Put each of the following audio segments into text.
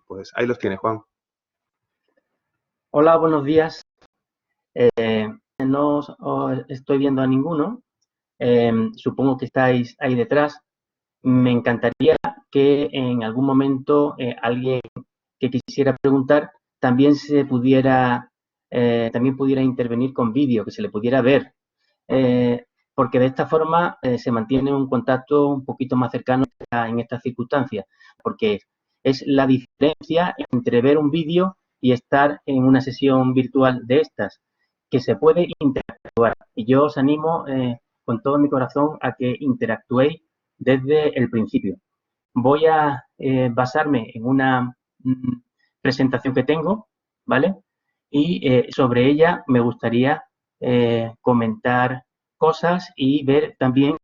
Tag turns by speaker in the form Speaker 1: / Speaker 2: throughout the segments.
Speaker 1: pues ahí los tienes, Juan.
Speaker 2: Hola, buenos días. No os estoy viendo a ninguno. Supongo que estáis ahí detrás. Me encantaría que en algún momento alguien que quisiera preguntar también también pudiera intervenir con vídeo, que se le pudiera ver. Porque de esta forma se mantiene un contacto un poquito más cercano en estas circunstancias, porque es la diferencia entre ver un vídeo y estar en una sesión virtual de estas, que se puede interactuar. Y yo os animo con todo mi corazón a que interactuéis desde el principio. Voy a basarme en una presentación que tengo, ¿vale? Y sobre ella me gustaría comentar cosas y ver también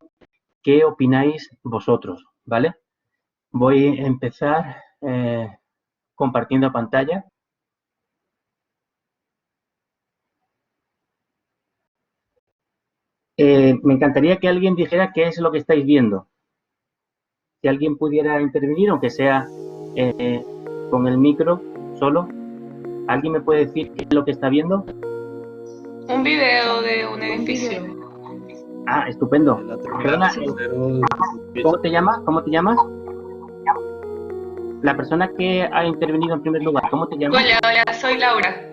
Speaker 2: qué opináis vosotros, ¿vale? Voy a empezar compartiendo pantalla. Me encantaría que alguien dijera qué es lo que estáis viendo. Si alguien pudiera intervenir, aunque sea con el micro solo. ¿Alguien me puede decir qué es lo que está viendo?
Speaker 3: Un video de un edificio.
Speaker 2: Ah, estupendo. Perdona, ¿cómo te llamas? ¿Cómo te llamas? La persona que ha intervenido en primer lugar, ¿cómo te llamas?
Speaker 3: Hola, soy Laura.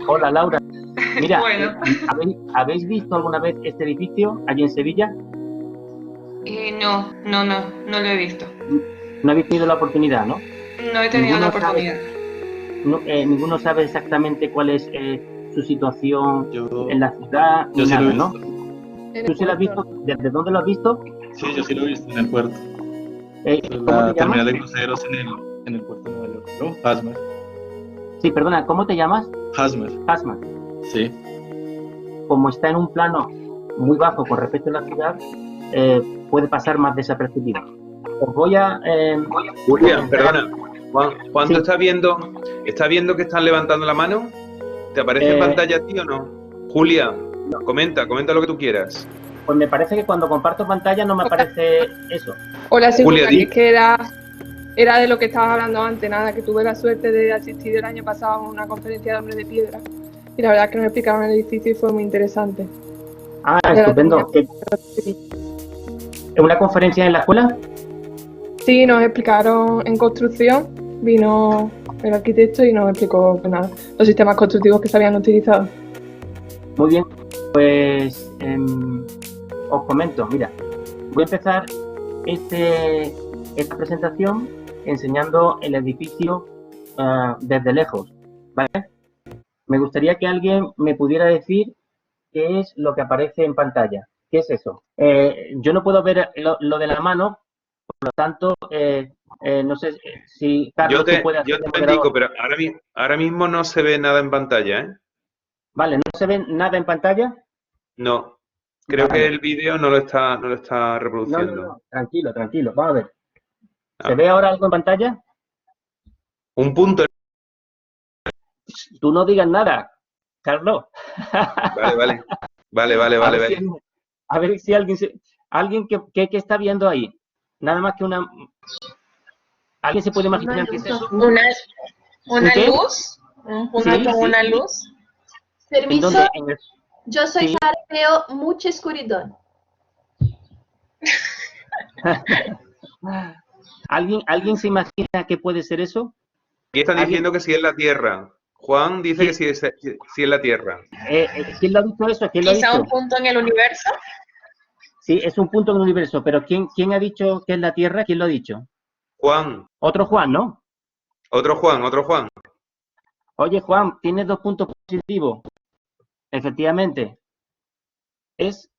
Speaker 2: Hola, Laura. Mira,
Speaker 3: Bueno.
Speaker 2: ¿habéis visto alguna vez este edificio allí en Sevilla?
Speaker 3: No lo he visto.
Speaker 2: No habéis tenido la oportunidad, ¿no?
Speaker 3: No he tenido la oportunidad.
Speaker 2: Ninguno sabe exactamente cuál es su situación en la ciudad,
Speaker 4: yo sí
Speaker 2: nada,
Speaker 4: lo he
Speaker 2: ¿no?
Speaker 4: visto.
Speaker 2: ¿Tú sí lo has visto? ¿Desde dónde lo has visto?
Speaker 4: Sí, yo sí lo he visto en el puerto.
Speaker 2: ¿Cómo
Speaker 4: La
Speaker 2: te
Speaker 4: terminal
Speaker 2: llamas?
Speaker 4: de cruceros en el puerto de Nueva York. ¿No? Hazmer.
Speaker 2: Sí, perdona, ¿cómo te llamas?
Speaker 4: Hazmer.
Speaker 2: Hazmer.
Speaker 4: Sí.
Speaker 2: Como está en un plano muy bajo con respecto a la ciudad, puede pasar más desapercibido. Os voy a...
Speaker 1: Julia, perdona. Juan,
Speaker 2: Sí.
Speaker 1: ¿tú estás viendo que están levantando la mano? ¿Te aparece en pantalla a ti o no? Julia,
Speaker 2: no.
Speaker 1: comenta lo que tú quieras.
Speaker 2: Pues me parece que cuando comparto pantalla no me aparece eso.
Speaker 5: Hola, sí,
Speaker 1: Julia,
Speaker 5: es que era de lo que estabas hablando antes, nada, que tuve la suerte de asistir el año pasado a una conferencia de Hombres de Piedra y la verdad es que nos explicaron el edificio y fue muy interesante.
Speaker 2: Ah, estupendo. ¿Es una conferencia en la escuela?
Speaker 5: Sí, nos explicaron en construcción, vino el arquitecto y nos explicó los sistemas constructivos que se habían utilizado.
Speaker 2: Muy bien, pues os comento, mira, voy a empezar esta presentación enseñando el edificio desde lejos, ¿vale? Me gustaría que alguien me pudiera decir qué es lo que aparece en pantalla. ¿Qué es eso? Yo no puedo ver lo de la mano, por lo tanto, no sé si Carlos tú puedes hacer
Speaker 1: yo
Speaker 2: de
Speaker 1: te
Speaker 2: moderador.
Speaker 1: indico, pero ahora mismo no se ve nada en pantalla, ¿eh?
Speaker 2: Vale, ¿no se ve nada en pantalla?
Speaker 1: No. Creo
Speaker 2: Vale.
Speaker 1: que el vídeo no lo está reproduciendo.
Speaker 2: No. Tranquilo. Vamos a ver. ¿Se
Speaker 1: Ah.
Speaker 2: ve ahora algo en pantalla?
Speaker 1: Un punto.
Speaker 2: Tú no digas nada, Carlos.
Speaker 1: Vale.
Speaker 2: A ver si alguien que está viendo ahí. Nada más que una... ¿Alguien se puede imaginar qué es eso?
Speaker 3: ¿Una
Speaker 2: ¿Qué?
Speaker 3: luz? ¿Un punto
Speaker 2: Sí,
Speaker 3: con una
Speaker 2: sí.
Speaker 3: luz?
Speaker 6: Permiso, yo soy
Speaker 2: Sí.
Speaker 6: Sara y veo mucha oscuridad.
Speaker 2: ¿Alguien se imagina qué puede ser eso?
Speaker 1: Aquí están diciendo que sí es la Tierra. Juan dice que sí es la Tierra.
Speaker 2: ¿Quién lo ha dicho eso? ¿Quién lo ha
Speaker 3: ¿Quizá
Speaker 2: dicho?
Speaker 3: un punto en el universo?
Speaker 2: Sí, es un punto en el universo, pero ¿quién ha dicho que es la Tierra? ¿Quién lo ha dicho?
Speaker 1: Juan.
Speaker 2: Otro Juan, ¿no?
Speaker 1: Otro Juan.
Speaker 2: Oye, Juan, tienes 2 puntos positivos. Efectivamente, es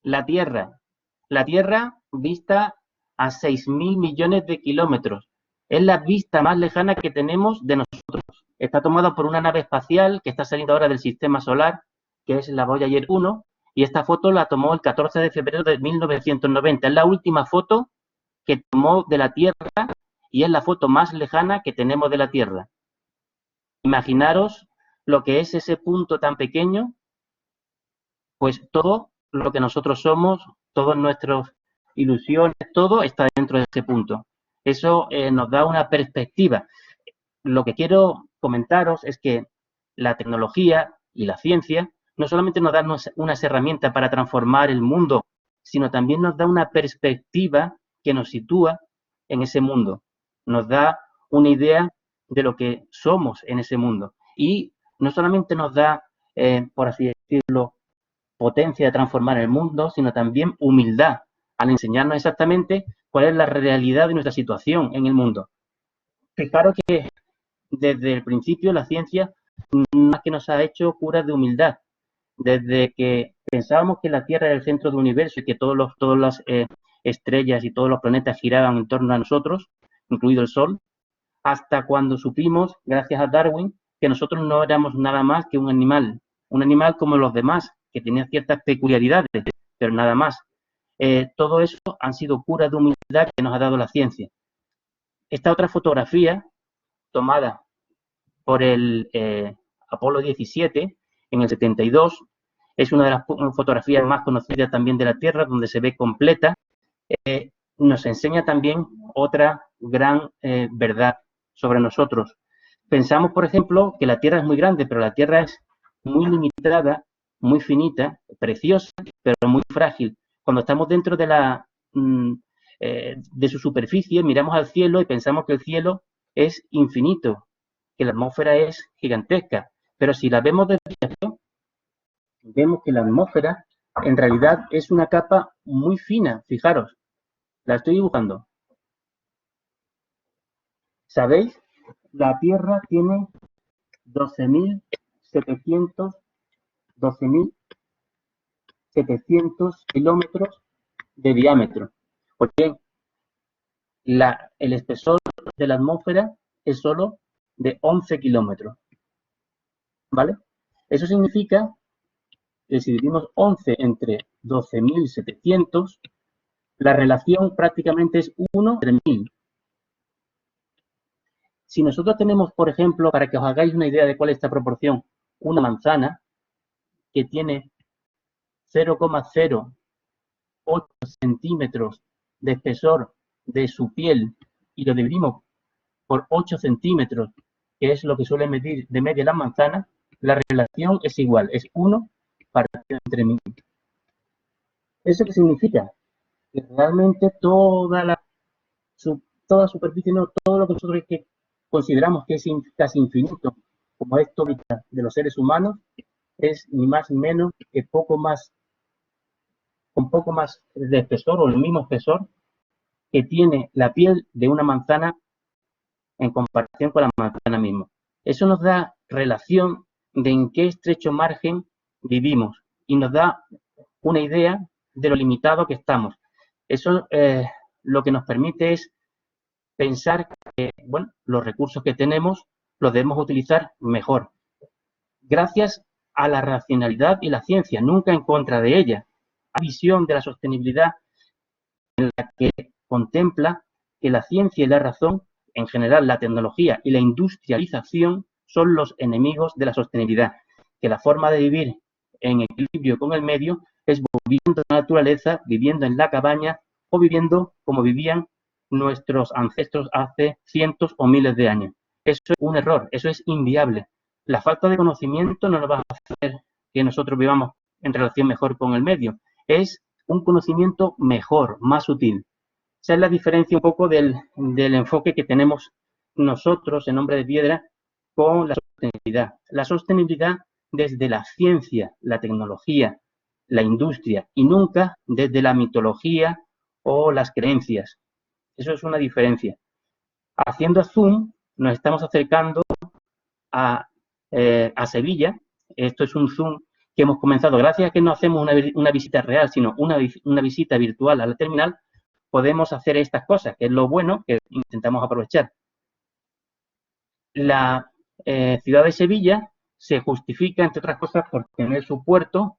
Speaker 2: la Tierra. La Tierra vista a 6.000 millones de kilómetros. Es la vista más lejana que tenemos de nosotros. Está tomada por una nave espacial que está saliendo ahora del sistema solar, que es la Voyager 1, y esta foto la tomó el 14 de febrero de 1990. Es la última foto que tomó de la Tierra y es la foto más lejana que tenemos de la Tierra. Imaginaros lo que es ese punto tan pequeño, pues todo lo que nosotros somos, todas nuestras ilusiones, todo está dentro de ese punto. Eso nos da una perspectiva. lo que quiero comentaros es que la tecnología y la ciencia no solamente nos dan unas herramientas para transformar el mundo, sino también nos da una perspectiva que nos sitúa en ese mundo. Nos da una idea de lo que somos en ese mundo. Y no solamente nos da, por así decirlo, potencia de transformar el mundo, sino también humildad al enseñarnos exactamente cuál es la realidad de nuestra situación en el mundo. Fijaros que desde el principio la ciencia más que nos ha hecho curas de humildad. Desde que pensábamos que la Tierra era el centro del universo y que todas las estrellas y todos los planetas giraban en torno a nosotros, incluido el Sol, hasta cuando supimos, gracias a Darwin, que nosotros no éramos nada más que un animal como los demás, que tenía ciertas peculiaridades, pero nada más. Todo eso han sido curas de humildad que nos ha dado la ciencia. Esta otra fotografía, tomada por el Apolo 17 en el 72, es una de las fotografías más conocidas también de la Tierra, donde se ve completa. Nos enseña también otra gran verdad sobre nosotros. Pensamos, por ejemplo, que la Tierra es muy grande, pero la Tierra es muy limitada, muy finita, preciosa, pero muy frágil. Cuando estamos dentro de su superficie, miramos al cielo y pensamos que el cielo es infinito, que la atmósfera es gigantesca. Pero si la vemos desde arriba, vemos que la atmósfera en realidad es una capa muy fina. Fijaros, la estoy dibujando. ¿Sabéis? La Tierra tiene 12.700 kilómetros de diámetro. Pues bien, el espesor de la atmósfera es solo de 11 kilómetros. ¿Vale? Eso significa que si dividimos 11 entre 12.700, la relación prácticamente es 1 entre 1000. Si nosotros tenemos, por ejemplo, para que os hagáis una idea de cuál es esta proporción, una manzana que tiene 0,08 centímetros de espesor de su piel y lo dividimos por 8 centímetros, que es lo que suele medir de media la manzana, la relación es igual, es 1 partido entre 1000. ¿Eso qué significa? Que realmente toda superficie, no, todo lo que nosotros consideramos que es casi infinito, como es toda de los seres humanos, es ni más ni menos que con poco más de espesor o el mismo espesor que tiene la piel de una manzana en comparación con la manzana misma. Eso nos da relación de en qué estrecho margen vivimos y nos da una idea de lo limitado que estamos. Eso lo que nos permite es pensar que, bueno, los recursos que tenemos los debemos utilizar mejor. Gracias a la racionalidad y la ciencia, nunca en contra de ella. La visión de la sostenibilidad en la que contempla que la ciencia y la razón, en general la tecnología y la industrialización, son los enemigos de la sostenibilidad. Que la forma de vivir en equilibrio con el medio es viviendo en la naturaleza, viviendo en la cabaña o viviendo como vivían nuestros ancestros hace cientos o miles de años. Eso es un error, eso es inviable. La falta de conocimiento no nos va a hacer que nosotros vivamos en relación mejor con el medio. Es un conocimiento mejor, más sutil. Esa es la diferencia un poco del enfoque que tenemos nosotros en Hombre de Piedra con la sostenibilidad. La sostenibilidad desde la ciencia, la tecnología, la industria y nunca desde la mitología o las creencias. Eso es una diferencia. Haciendo zoom, nos estamos acercando a Sevilla. Esto es un zoom que hemos comenzado. Gracias a que no hacemos una visita real, sino una visita virtual a la terminal, podemos hacer estas cosas, que es lo bueno que intentamos aprovechar. La ciudad de Sevilla se justifica, entre otras cosas, por tener su puerto.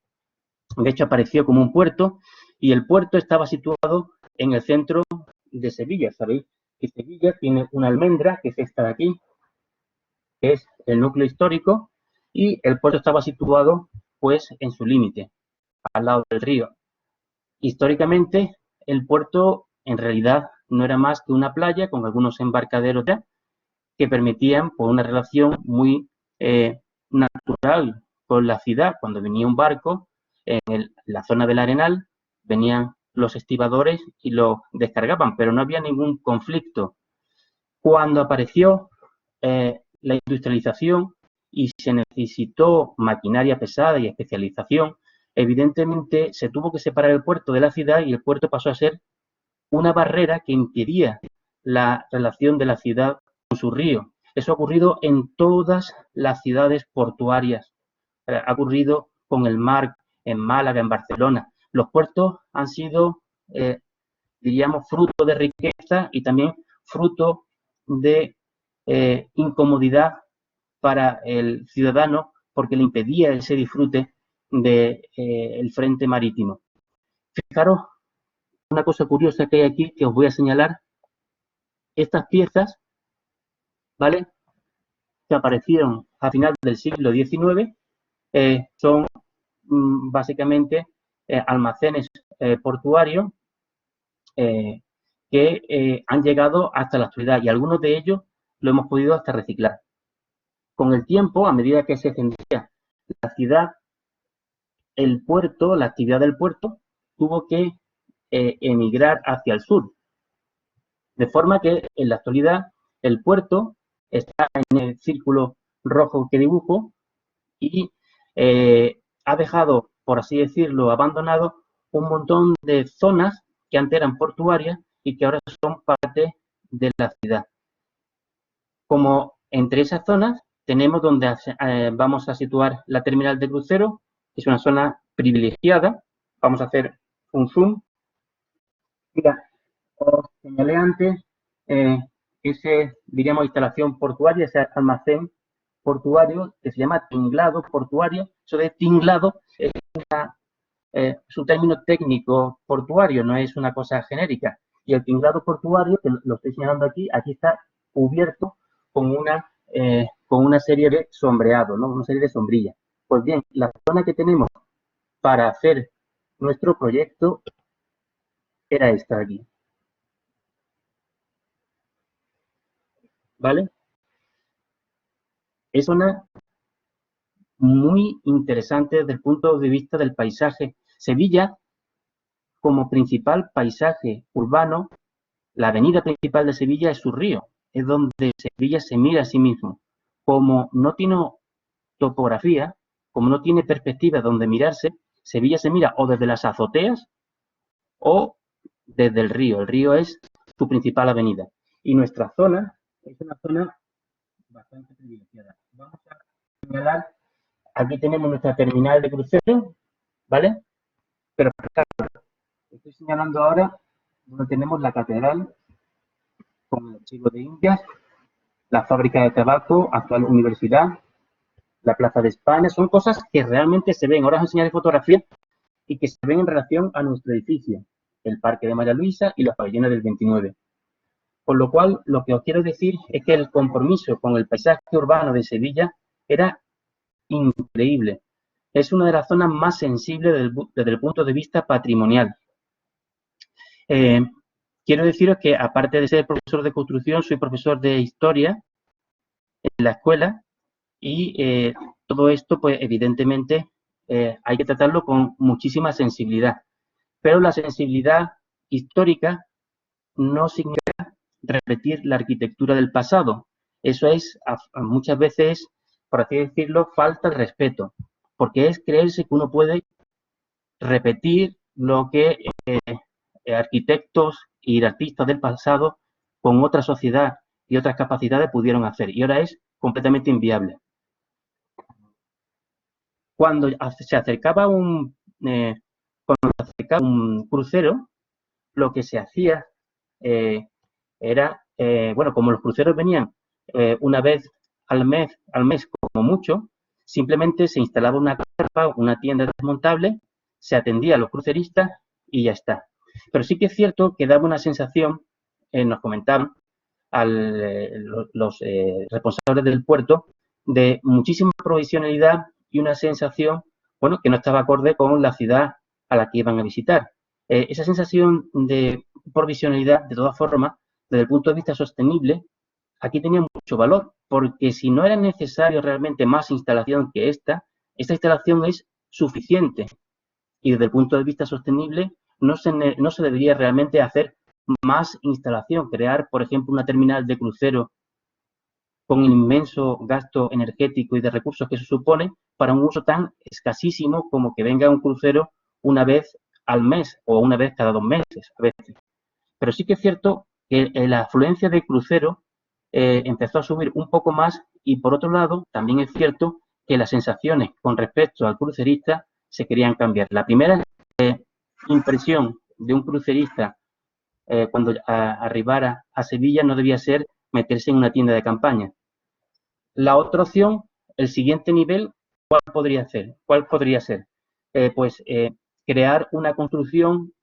Speaker 2: De hecho, apareció como un puerto y el puerto estaba situado en el centro de Sevilla. Sabéis que Sevilla tiene una almendra, que es esta de aquí, que es el núcleo histórico, y el puerto estaba situado pues en su límite, al lado del río. Históricamente, el puerto en realidad no era más que una playa con algunos embarcaderos ya, que permitían pues, una relación muy natural con la ciudad. Cuando venía un barco, en la zona del Arenal, venían los estibadores y lo descargaban, pero no había ningún conflicto. Cuando apareció la industrialización y se necesitó maquinaria pesada y especialización, evidentemente se tuvo que separar el puerto de la ciudad y el puerto pasó a ser una barrera que impedía la relación de la ciudad con su río. Eso ha ocurrido en todas las ciudades portuarias. Ha ocurrido con el mar, en Málaga, en Barcelona. Los puertos han sido, diríamos, fruto de riqueza y también fruto de incomodidad para el ciudadano porque le impedía ese disfrute del frente marítimo. Fijaros una cosa curiosa que hay aquí que os voy a señalar. Estas piezas, ¿vale?, que aparecieron a final del siglo XIX, son básicamente almacenes portuarios que han llegado hasta la actualidad y algunos de ellos lo hemos podido hasta reciclar. Con el tiempo, a medida que se extendía la ciudad, el puerto, la actividad del puerto, tuvo que emigrar hacia el sur. De forma que en la actualidad el puerto está en el círculo rojo que dibujo y ha dejado, por así decirlo, abandonado un montón de zonas que antes eran portuarias y que ahora son parte de la ciudad. Como entre esas zonas tenemos donde vamos a situar la terminal de crucero, que es una zona privilegiada. Vamos a hacer un zoom. Mira, os señalé antes esa, diríamos, instalación portuaria, ese almacén portuario que se llama tinglado portuario. Eso de tinglado es un término técnico portuario, no es una cosa genérica. Y el tinglado portuario, que lo estoy señalando aquí está cubierto con una serie de sombreados, ¿no? Una serie de sombrillas. Pues bien, la zona que tenemos para hacer nuestro proyecto era esta de aquí. ¿Vale? Es una muy interesante desde el punto de vista del paisaje. Sevilla, como principal paisaje urbano, la avenida principal de Sevilla es su río. Es donde Sevilla se mira a sí mismo. Como no tiene topografía, como no tiene perspectiva donde mirarse, Sevilla se mira o desde las azoteas o desde el río. El río es su principal avenida. Y nuestra zona es una zona bastante privilegiada. Vamos a señalar, aquí tenemos nuestra terminal de crucero, ¿vale? Pero estoy señalando ahora donde tenemos la catedral con el archivo de Indias, la fábrica de tabaco, actual universidad, la Plaza de España. Son cosas que realmente se ven. Ahora os enseñaré fotografías y que se ven en relación a nuestro edificio, el Parque de María Luisa y los pabellones del 29. Con lo cual, lo que os quiero decir es que el compromiso con el paisaje urbano de Sevilla era increíble. Es una de las zonas más sensibles desde el punto de vista patrimonial. Quiero deciros que, aparte de ser profesor de construcción, soy profesor de historia en la escuela y todo esto, pues, evidentemente, hay que tratarlo con muchísima sensibilidad. Pero la sensibilidad histórica no significa repetir la arquitectura del pasado. Eso es, muchas veces, por así decirlo, falta de respeto, porque es creerse que uno puede repetir lo que arquitectos y artistas del pasado con otra sociedad y otras capacidades pudieron hacer, y ahora es completamente inviable. Cuando se acercaba un crucero, lo que se hacía era, bueno, como los cruceros venían una vez al mes como mucho, simplemente se instalaba una carpa, una tienda desmontable, se atendía a los cruceristas y ya está. Pero sí que es cierto que daba una sensación, nos comentaban los responsables del puerto, de muchísima provisionalidad y una sensación, bueno, que no estaba acorde con la ciudad a la que iban a visitar. Esa sensación de provisionalidad, de todas formas, desde el punto de vista sostenible, aquí tenía mucho valor, porque si no era necesario realmente más instalación que esta instalación es suficiente. Y desde el punto de vista sostenible, no se debería realmente hacer más instalación, crear, por ejemplo, una terminal de crucero con el inmenso gasto energético y de recursos que se supone para un uso tan escasísimo como que venga un crucero una vez al mes o una vez cada 2 meses a veces. Pero sí que es cierto que la afluencia de cruceros empezó a subir un poco más y por otro lado también es cierto que las sensaciones con respecto al crucerista se querían cambiar. La primera impresión de un crucerista cuando arribara a Sevilla no debía ser meterse en una tienda de campaña. La otra opción, el siguiente nivel, ¿cuál podría ser? Crear una construcción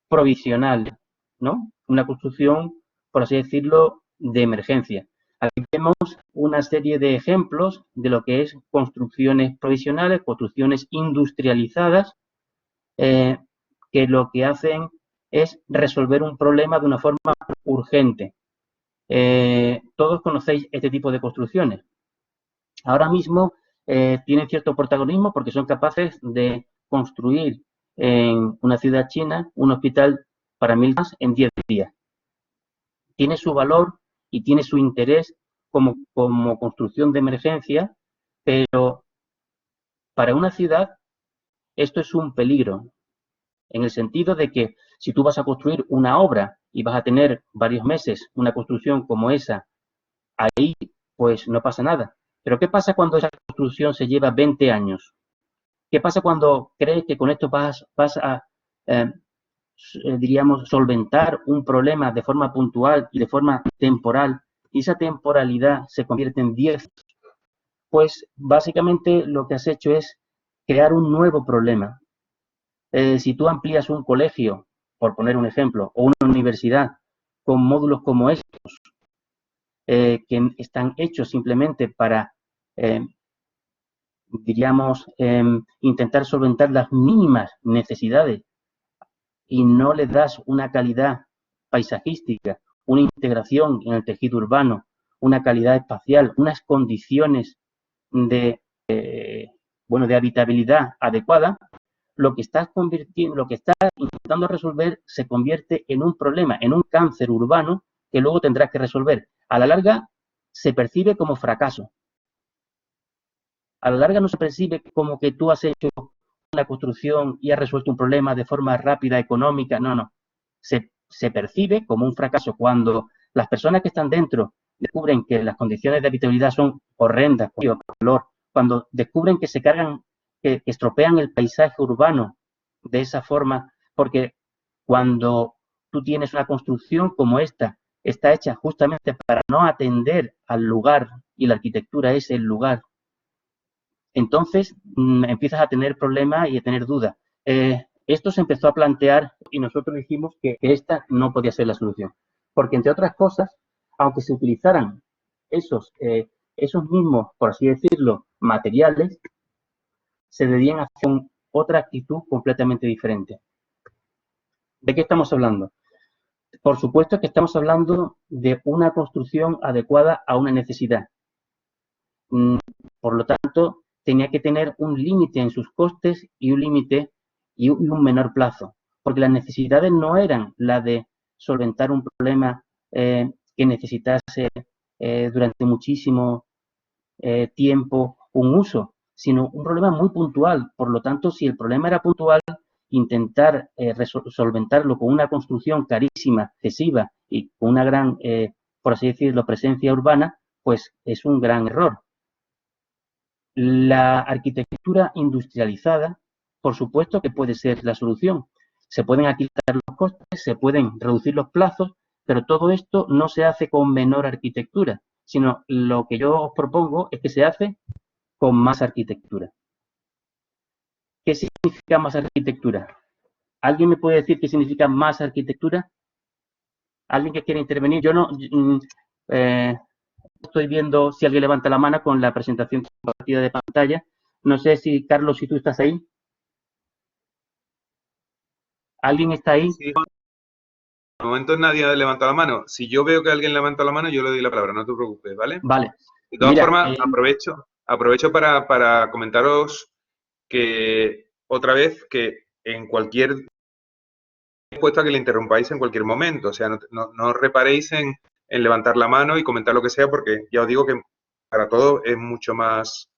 Speaker 2: provisional, ¿no? Una construcción, por así decirlo, de emergencia. Aquí vemos una serie de ejemplos de lo que es construcciones provisionales, construcciones industrializadas, que lo que hacen es resolver un problema de una forma urgente. Todos conocéis este tipo de construcciones. Ahora mismo tienen cierto protagonismo porque son capaces de construir en una ciudad china un hospital para 1000 personas en 10 días. Tiene su valor y tiene su interés como construcción de emergencia, pero para una ciudad esto es un peligro, en el sentido de que si tú vas a construir una obra y vas a tener varios meses una construcción como esa, ahí pues no pasa nada. Pero ¿qué pasa cuando esa construcción se lleva 20 años? ¿Qué pasa cuando crees que con esto vas a, diríamos, solventar un problema de forma puntual y de forma temporal, y esa temporalidad se convierte en 10? Pues básicamente lo que has hecho es crear un nuevo problema. Si tú amplías un colegio, por poner un ejemplo, o una universidad con módulos como estos, que están hechos simplemente para, diríamos, intentar solventar las mínimas necesidades y no le das una calidad paisajística, una integración en el tejido urbano, una calidad espacial, unas condiciones de habitabilidad adecuada, lo que estás intentando resolver se convierte en un problema, en un cáncer urbano que luego tendrás que resolver. A la larga se percibe como fracaso. A la larga no se percibe como que tú has hecho una construcción y has resuelto un problema de forma rápida, económica. No. Se percibe como un fracaso cuando las personas que están dentro descubren que las condiciones de habitabilidad son horrendas, cuando descubren que se cargan, que estropean el paisaje urbano de esa forma, porque cuando tú tienes una construcción como esta, está hecha justamente para no atender al lugar y la arquitectura es el lugar, entonces empiezas a tener problemas y a tener dudas. Esto se empezó a plantear y nosotros dijimos que esta no podía ser la solución, porque entre otras cosas, aunque se utilizaran esos mismos, por así decirlo, materiales, se debían hacer otra actitud completamente diferente. ¿De qué estamos hablando? Por supuesto que estamos hablando de una construcción adecuada a una necesidad. Por lo tanto, tenía que tener un límite en sus costes y un límite y un menor plazo, porque las necesidades no eran la de solventar un problema que necesitase durante muchísimo tiempo un uso, sino un problema muy puntual. Por lo tanto, si el problema era puntual, intentar solventarlo con una construcción carísima, excesiva y con una gran, por así decirlo, presencia urbana, pues es un gran error. La arquitectura industrializada, por supuesto que puede ser la solución. Se pueden aquilatar los costes, se pueden reducir los plazos, pero todo esto no se hace con menor arquitectura, sino lo que yo os propongo es que se hace con más arquitectura. ¿Qué significa más arquitectura? ¿Alguien me puede decir qué significa más arquitectura? ¿Alguien que quiera intervenir? Yo no estoy viendo si alguien levanta la mano con la presentación compartida de pantalla. No sé si, Carlos, si tú estás ahí. ¿Alguien está ahí?
Speaker 1: Sí, de momento nadie ha levantado la mano. Si yo veo que alguien levanta la mano, yo le doy la palabra, no te preocupes, ¿vale?
Speaker 2: Vale.
Speaker 1: De todas
Speaker 2: Mira,
Speaker 1: formas, aprovecho para comentaros que otra vez que en cualquier puesto a que le interrumpáis en cualquier momento, o sea, no reparéis en levantar la mano y comentar lo que sea, porque ya os digo que para todo es mucho más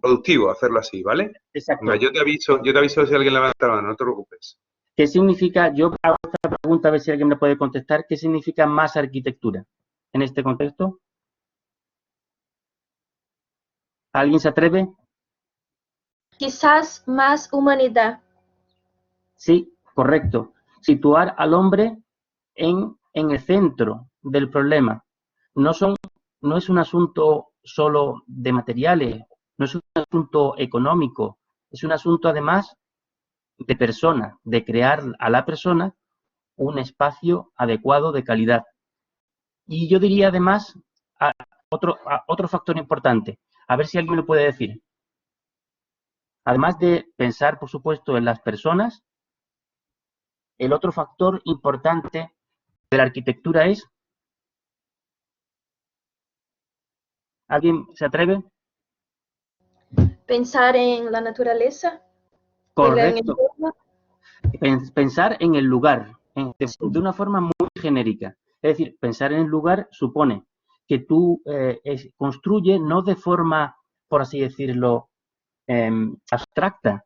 Speaker 1: productivo hacerlo así, ¿vale?
Speaker 2: Exacto.
Speaker 1: Venga, yo te aviso si alguien levanta la mano, no te preocupes.
Speaker 2: ¿Qué significa? Yo hago esta pregunta a ver si alguien me puede contestar. ¿Qué significa más arquitectura en este contexto? ¿Alguien se atreve?
Speaker 6: Quizás más humanidad.
Speaker 2: Sí, correcto. Situar al hombre en el centro del problema. No es un asunto solo de materiales, no es un asunto económico, es un asunto además de persona, de crear a la persona un espacio adecuado de calidad. Y yo diría además otro factor importante, a ver si alguien me lo puede decir. Además de pensar, por supuesto, en las personas, el otro factor importante de la arquitectura es... ¿Alguien se atreve?
Speaker 6: Pensar en la naturaleza.
Speaker 2: Correcto. Pensar en el lugar, de una forma muy genérica. Es decir, pensar en el lugar supone que tú construyes no de forma, por así decirlo, abstracta.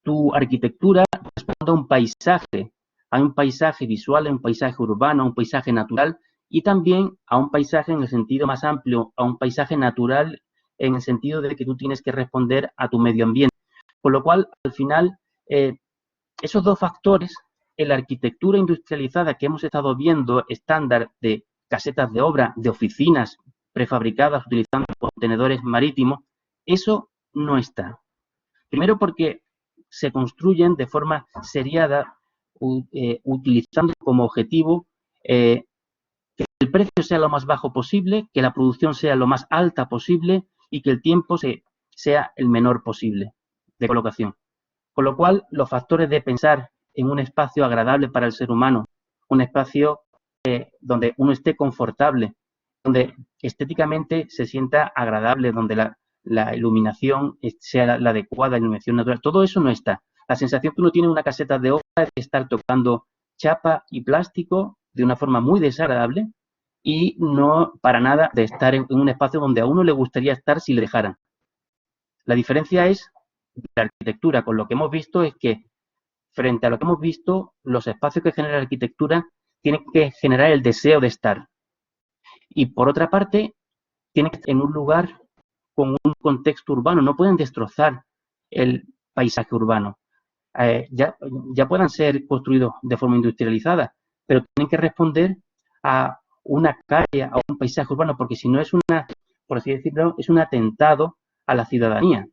Speaker 2: Tu arquitectura responde a un paisaje visual, a un paisaje urbano, a un paisaje natural y también a un paisaje en el sentido más amplio, a un paisaje natural en el sentido de que tú tienes que responder a tu medio ambiente. Con lo cual, al final, esos dos factores en la arquitectura industrializada que hemos estado viendo, estándar de casetas de obra, de oficinas prefabricadas utilizando contenedores marítimos, eso no está. Primero porque se construyen de forma seriada, utilizando como objetivo que el precio sea lo más bajo posible, que la producción sea lo más alta posible y que el tiempo sea el menor posible de colocación. Con lo cual, los factores de pensar en un espacio agradable para el ser humano, un espacio donde uno esté confortable, donde estéticamente se sienta agradable, donde la iluminación sea la adecuada, la iluminación natural, todo eso no está. La sensación que uno tiene en una caseta de obra es de estar tocando chapa y plástico de una forma muy desagradable y no para nada de estar en un espacio donde a uno le gustaría estar si le dejaran. La diferencia es de la arquitectura con lo que hemos visto es que frente a lo que hemos visto, los espacios que genera la arquitectura tienen que generar el deseo de estar. Y por otra parte, tienen que estar en un lugar con un contexto urbano, no pueden destrozar el paisaje urbano. Ya puedan ser construidos de forma industrializada, pero tienen que responder a una calle, a un paisaje urbano, porque si no es por así decirlo, es un atentado a la ciudadanía.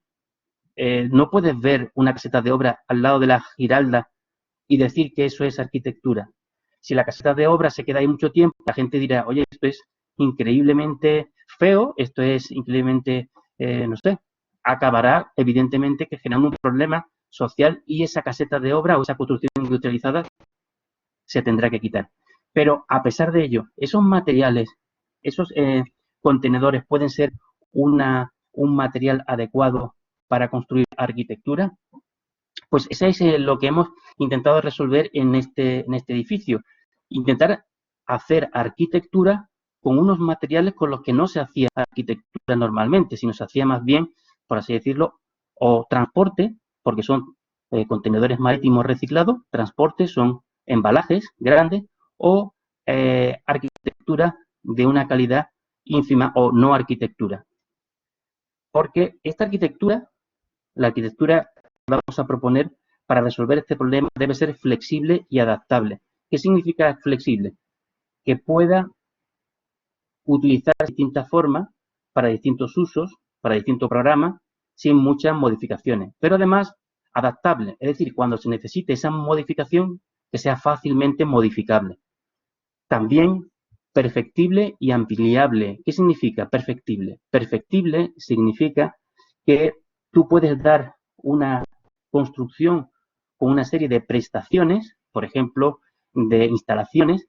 Speaker 2: No puedes ver una caseta de obra al lado de la Giralda y decir que eso es arquitectura. Si la caseta de obra se queda ahí mucho tiempo, la gente dirá, oye, esto es increíblemente feo, esto es increíblemente, no sé, acabará evidentemente que generando un problema social y esa caseta de obra o esa construcción industrializada se tendrá que quitar. Pero a pesar de ello, esos materiales, esos contenedores pueden ser un material adecuado para construir arquitectura. Pues eso es lo que hemos intentado resolver en este edificio. Intentar hacer arquitectura con unos materiales con los que no se hacía arquitectura normalmente, sino se hacía más bien, por así decirlo, o transporte, porque son contenedores marítimos reciclados, transporte son embalajes grandes, o arquitectura de una calidad ínfima o no arquitectura. Porque esta arquitectura, la arquitectura que vamos a proponer para resolver este problema debe ser flexible y adaptable. ¿Qué significa flexible? Que pueda utilizar distintas formas para distintos usos, para distintos programas, sin muchas modificaciones. Pero además, adaptable, es decir, cuando se necesite esa modificación, que sea fácilmente modificable. También perfectible y ampliable. ¿Qué significa perfectible? Perfectible significa que tú puedes dar una construcción con una serie de prestaciones, por ejemplo, de instalaciones,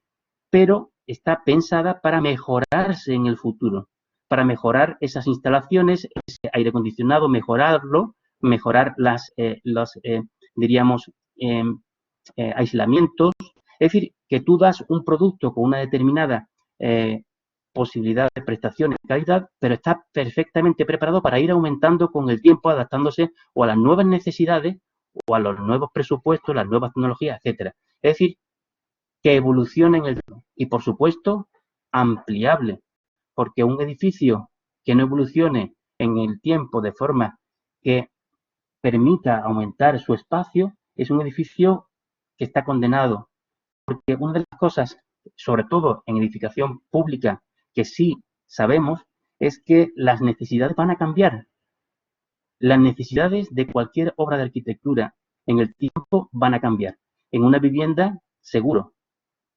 Speaker 2: pero está pensada para mejorarse en el futuro, para mejorar esas instalaciones, ese aire acondicionado, mejorarlo, mejorar diríamos, aislamientos. Es decir, que tú das un producto con una determinada posibilidad de prestación y calidad, pero está perfectamente preparado para ir aumentando con el tiempo, adaptándose o a las nuevas necesidades o a los nuevos presupuestos, las nuevas tecnologías, etcétera. Es decir, que evolucione en el tiempo y, por supuesto, ampliable, porque un edificio que no evolucione en el tiempo de forma que permita aumentar su espacio es un edificio que está condenado. Porque una de las cosas, sobre todo en edificación pública, que sí sabemos, es que las necesidades van a cambiar. Las necesidades de cualquier obra de arquitectura en el tiempo van a cambiar. En una vivienda, seguro.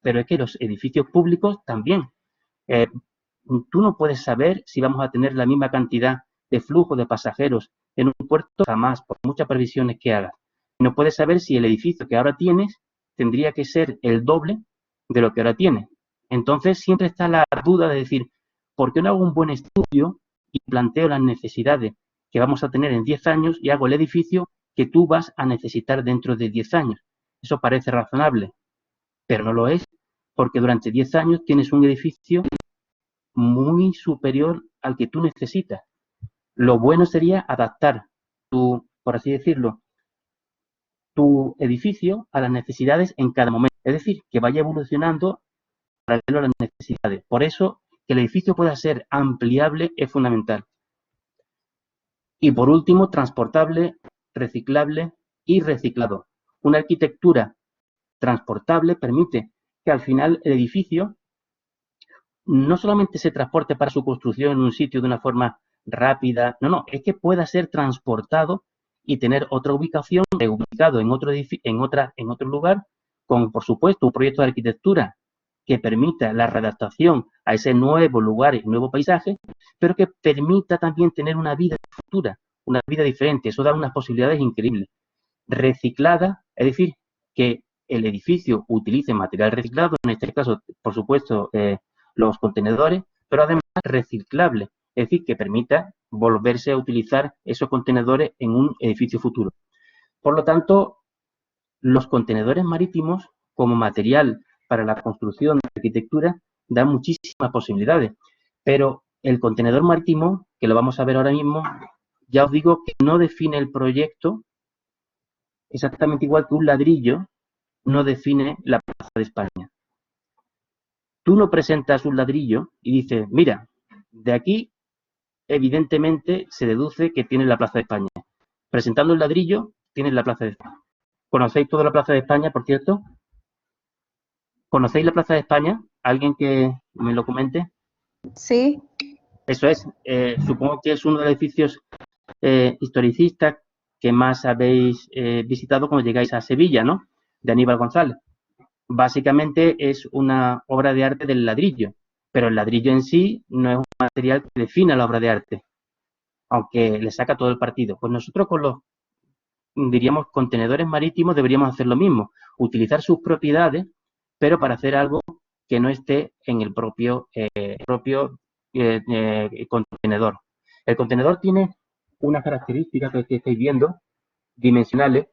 Speaker 2: Pero es que los edificios públicos también. Tú no puedes saber si vamos a tener la misma cantidad de flujo de pasajeros en un puerto jamás, por muchas previsiones que hagas. No puedes saber si el edificio que ahora tienes tendría que ser el doble de lo que ahora tiene. Entonces siempre está la duda de decir, ¿por qué no hago un buen estudio y planteo las necesidades que vamos a tener en 10 años y hago el edificio que tú vas a necesitar dentro de 10 años? Eso parece razonable, pero no lo es, porque durante 10 años tienes un edificio muy superior al que tú necesitas. Lo bueno sería adaptar por así decirlo, tu edificio a las necesidades en cada momento. Es decir, que vaya evolucionando paralelo a las necesidades. Por eso, que el edificio pueda ser ampliable es fundamental. Y por último, transportable, reciclable y reciclado. Una arquitectura transportable permite que al final el edificio no solamente se transporte para su construcción en un sitio de una forma rápida, no, es que pueda ser transportado y tener otra ubicación, reubicado en otro lugar, con, por supuesto, un proyecto de arquitectura que permita la readaptación a ese nuevo lugar y nuevo paisaje, pero que permita también tener una vida futura, una vida diferente. Eso da unas posibilidades increíbles. Reciclada, es decir, que el edificio utilice material reciclado, en este caso, por supuesto, los contenedores, pero además reciclable, es decir, que permita volverse a utilizar esos contenedores en un edificio futuro. Por lo tanto, los contenedores marítimos como material para la construcción de arquitectura dan muchísimas posibilidades, pero el contenedor marítimo, que lo vamos a ver ahora mismo, ya os digo que no define el proyecto exactamente igual que un ladrillo no define la Plaza de España. Tú no presentas un ladrillo y dices, mira, de aquí evidentemente se deduce que tienes la Plaza de España. Presentando el ladrillo, tienes la Plaza de España. ¿Conocéis toda la Plaza de España, por cierto? ¿Conocéis la Plaza de España? ¿Alguien que me lo comente?
Speaker 7: Sí.
Speaker 2: Eso es. Supongo que es uno de los edificios historicistas que más habéis visitado cuando llegáis a Sevilla, ¿no? De Aníbal González. Básicamente es una obra de arte del ladrillo, pero el ladrillo en sí no es un material que defina la obra de arte, aunque le saca todo el partido. Pues nosotros con los, diríamos, contenedores marítimos deberíamos hacer lo mismo, utilizar sus propiedades, pero para hacer algo que no esté en el propio contenedor. El contenedor tiene unas características que estáis viendo, dimensionales,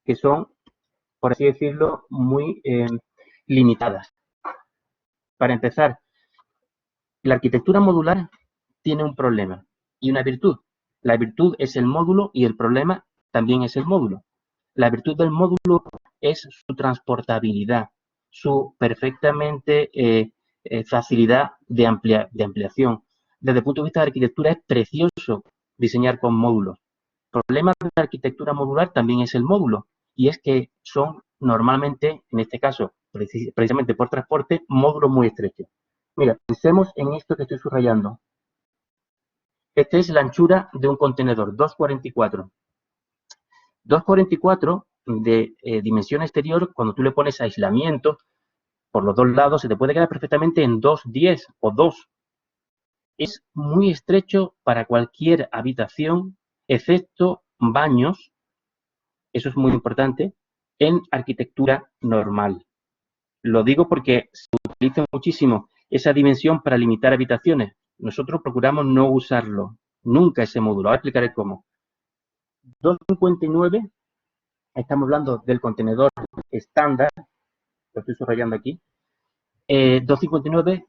Speaker 2: que son, por así decirlo, muy limitadas. Para empezar, la arquitectura modular tiene un problema y una virtud. La virtud es el módulo y el problema también es el módulo. La virtud del módulo es su transportabilidad, su perfectamente facilidad de ampliación. Desde el punto de vista de arquitectura es precioso diseñar con módulos. El problema de la arquitectura modular también es el módulo, y es que son normalmente, en este caso, precisamente por transporte, módulos muy estrechos. Mira, pensemos en esto que estoy subrayando. Esta es la anchura de un contenedor, 2,44. 2,44 de dimensión exterior, cuando tú le pones aislamiento por los dos lados, se te puede quedar perfectamente en 2,10 o 2. Es muy estrecho para cualquier habitación, excepto baños, eso es muy importante, en arquitectura normal. Lo digo porque se utiliza muchísimo esa dimensión para limitar habitaciones. Nosotros procuramos no usarlo, nunca ese módulo. Ahora explicaré cómo. 259, estamos hablando del contenedor estándar, lo estoy subrayando aquí. 259,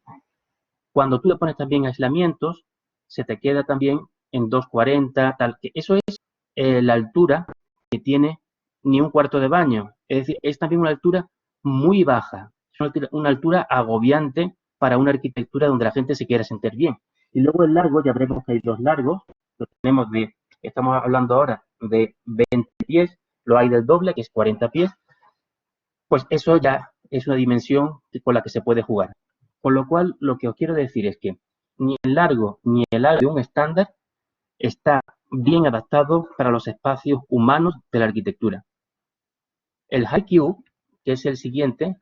Speaker 2: cuando tú le pones también aislamientos, se te queda también en 240, tal que eso es la altura que tiene ni un cuarto de baño. Es decir, es también una altura muy baja, es una altura agobiante para una arquitectura donde la gente se quiera sentir bien. Y luego el largo, ya veremos que hay dos largos, lo tenemos estamos hablando ahora de 20 pies, lo hay del doble, que es 40 pies, pues eso ya es una dimensión con la que se puede jugar. Con lo cual, lo que os quiero decir es que ni el largo ni el alto de un estándar está bien adaptado para los espacios humanos de la arquitectura. El HighQ, que es el siguiente,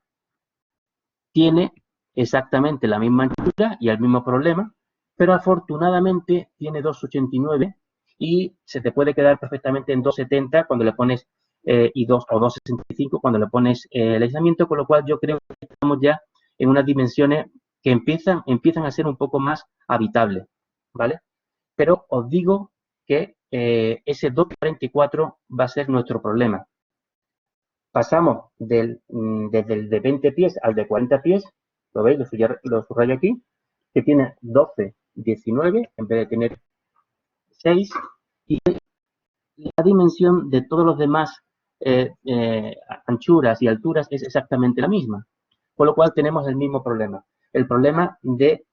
Speaker 2: tiene exactamente la misma anchura y el mismo problema, pero afortunadamente tiene 2,89 y se te puede quedar perfectamente en 2,70 cuando le pones y 2,65 cuando le pones el aislamiento, con lo cual yo creo que estamos ya en unas dimensiones que empiezan a ser un poco más habitables, ¿vale? Pero os digo que ese 2,44 va a ser nuestro problema. Pasamos desde el de 20 pies al de 40 pies, lo veis, lo subrayo aquí, que tiene 12, 19 en vez de tener 6, y la dimensión de todos los demás anchuras y alturas es exactamente la misma, con lo cual tenemos el mismo problema, el problema de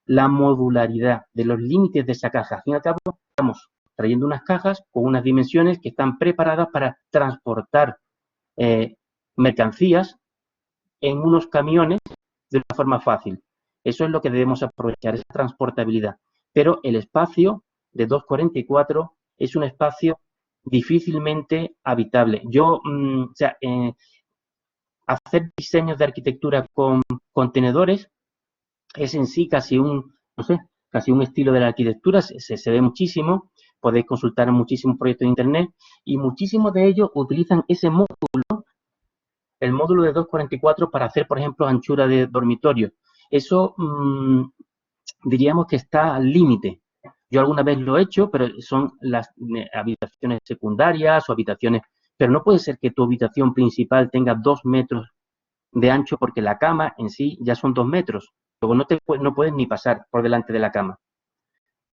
Speaker 2: la modularidad, de los límites de esa caja. Al fin y al cabo, estamos trayendo unas cajas con unas dimensiones que están preparadas para transportar mercancías en unos camiones de una forma fácil. Eso es lo que debemos aprovechar, esa transportabilidad. Pero el espacio de 2,44 es un espacio difícilmente habitable. Hacer diseños de arquitectura con contenedores es en sí casi casi un estilo de la arquitectura, se ve muchísimo, podéis consultar muchísimos proyectos de internet y muchísimos de ellos utilizan ese módulo, el módulo de 2,44 para hacer, por ejemplo, anchura de dormitorio. Eso diríamos que está al límite. Yo alguna vez lo he hecho, pero son las habitaciones secundarias o habitaciones, pero no puede ser que tu habitación principal tenga 2 metros de ancho porque la cama en sí ya son 2 metros. Luego no puedes ni pasar por delante de la cama.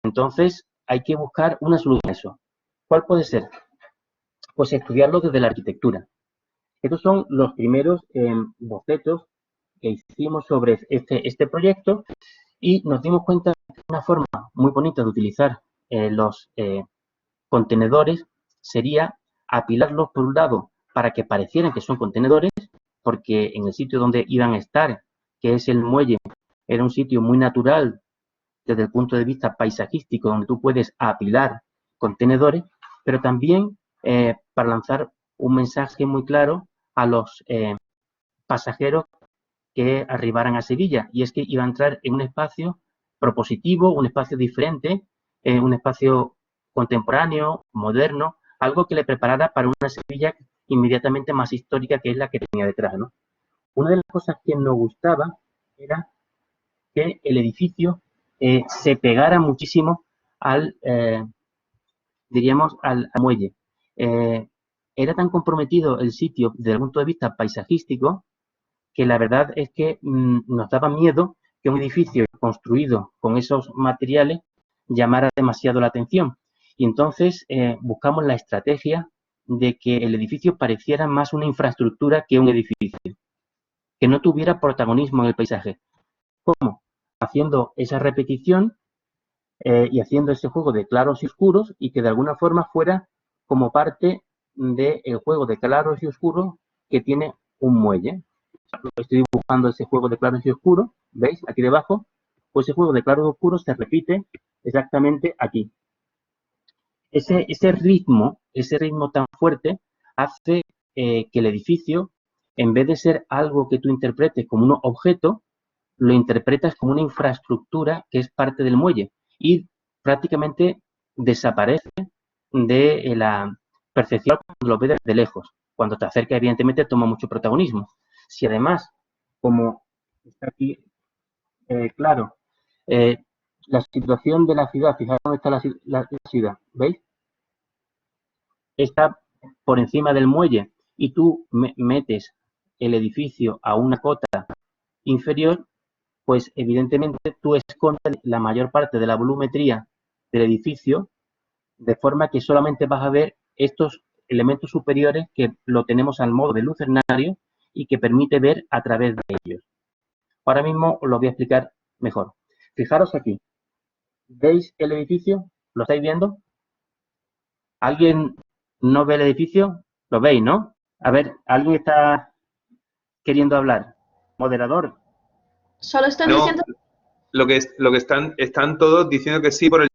Speaker 2: Entonces hay que buscar una solución a eso. ¿Cuál puede ser? Pues estudiarlo desde la arquitectura. Estos son los primeros bocetos que hicimos sobre este proyecto y nos dimos cuenta que una forma muy bonita de utilizar los contenedores sería apilarlos por un lado para que parecieran que son contenedores, porque en el sitio donde iban a estar, que es el muelle, era un sitio muy natural desde el punto de vista paisajístico, donde tú puedes apilar contenedores, pero también para lanzar un mensaje muy claro a los pasajeros que arribaran a Sevilla, y es que iba a entrar en un espacio propositivo, un espacio diferente, un espacio contemporáneo, moderno, algo que le preparara para una Sevilla inmediatamente más histórica que es la que tenía detrás, ¿no? Una de las cosas que nos gustaba era que el edificio se pegara muchísimo diríamos, al muelle. Era tan comprometido el sitio desde el punto de vista paisajístico que la verdad es que nos daba miedo que un edificio construido con esos materiales llamara demasiado la atención. Y entonces buscamos la estrategia de que el edificio pareciera más una infraestructura que un edificio, que no tuviera protagonismo en el paisaje. ¿Cómo? Haciendo esa repetición y haciendo ese juego de claros y oscuros y que de alguna forma fuera como parte del juego de claros y oscuros que tiene un muelle. Estoy dibujando ese juego de claros y oscuros, ¿veis? Aquí debajo, pues ese juego de claros y oscuros se repite exactamente aquí. Ese ritmo tan fuerte hace que el edificio, en vez de ser algo que tú interpretes como un objeto, lo interpretas como una infraestructura que es parte del muelle y prácticamente desaparece de la percepción cuando lo ves de lejos. Cuando te acercas, evidentemente, toma mucho protagonismo. Si además como está aquí claro, la situación de la ciudad, fijaros dónde está la ciudad, ¿veis? Está por encima del muelle y tú metes el edificio a una cota inferior, pues evidentemente tú escondes la mayor parte de la volumetría del edificio, de forma que solamente vas a ver estos elementos superiores que lo tenemos al modo de lucernario y que permite ver a través de ellos. Ahora mismo os lo voy a explicar mejor. Fijaros aquí. ¿Veis el edificio? ¿Lo estáis viendo? ¿Alguien no ve el edificio? ¿Lo veis, no? A ver, ¿alguien está queriendo hablar? Moderador.
Speaker 6: Solo están
Speaker 1: No,
Speaker 6: diciendo...
Speaker 1: lo que están todos diciendo que sí por el chat.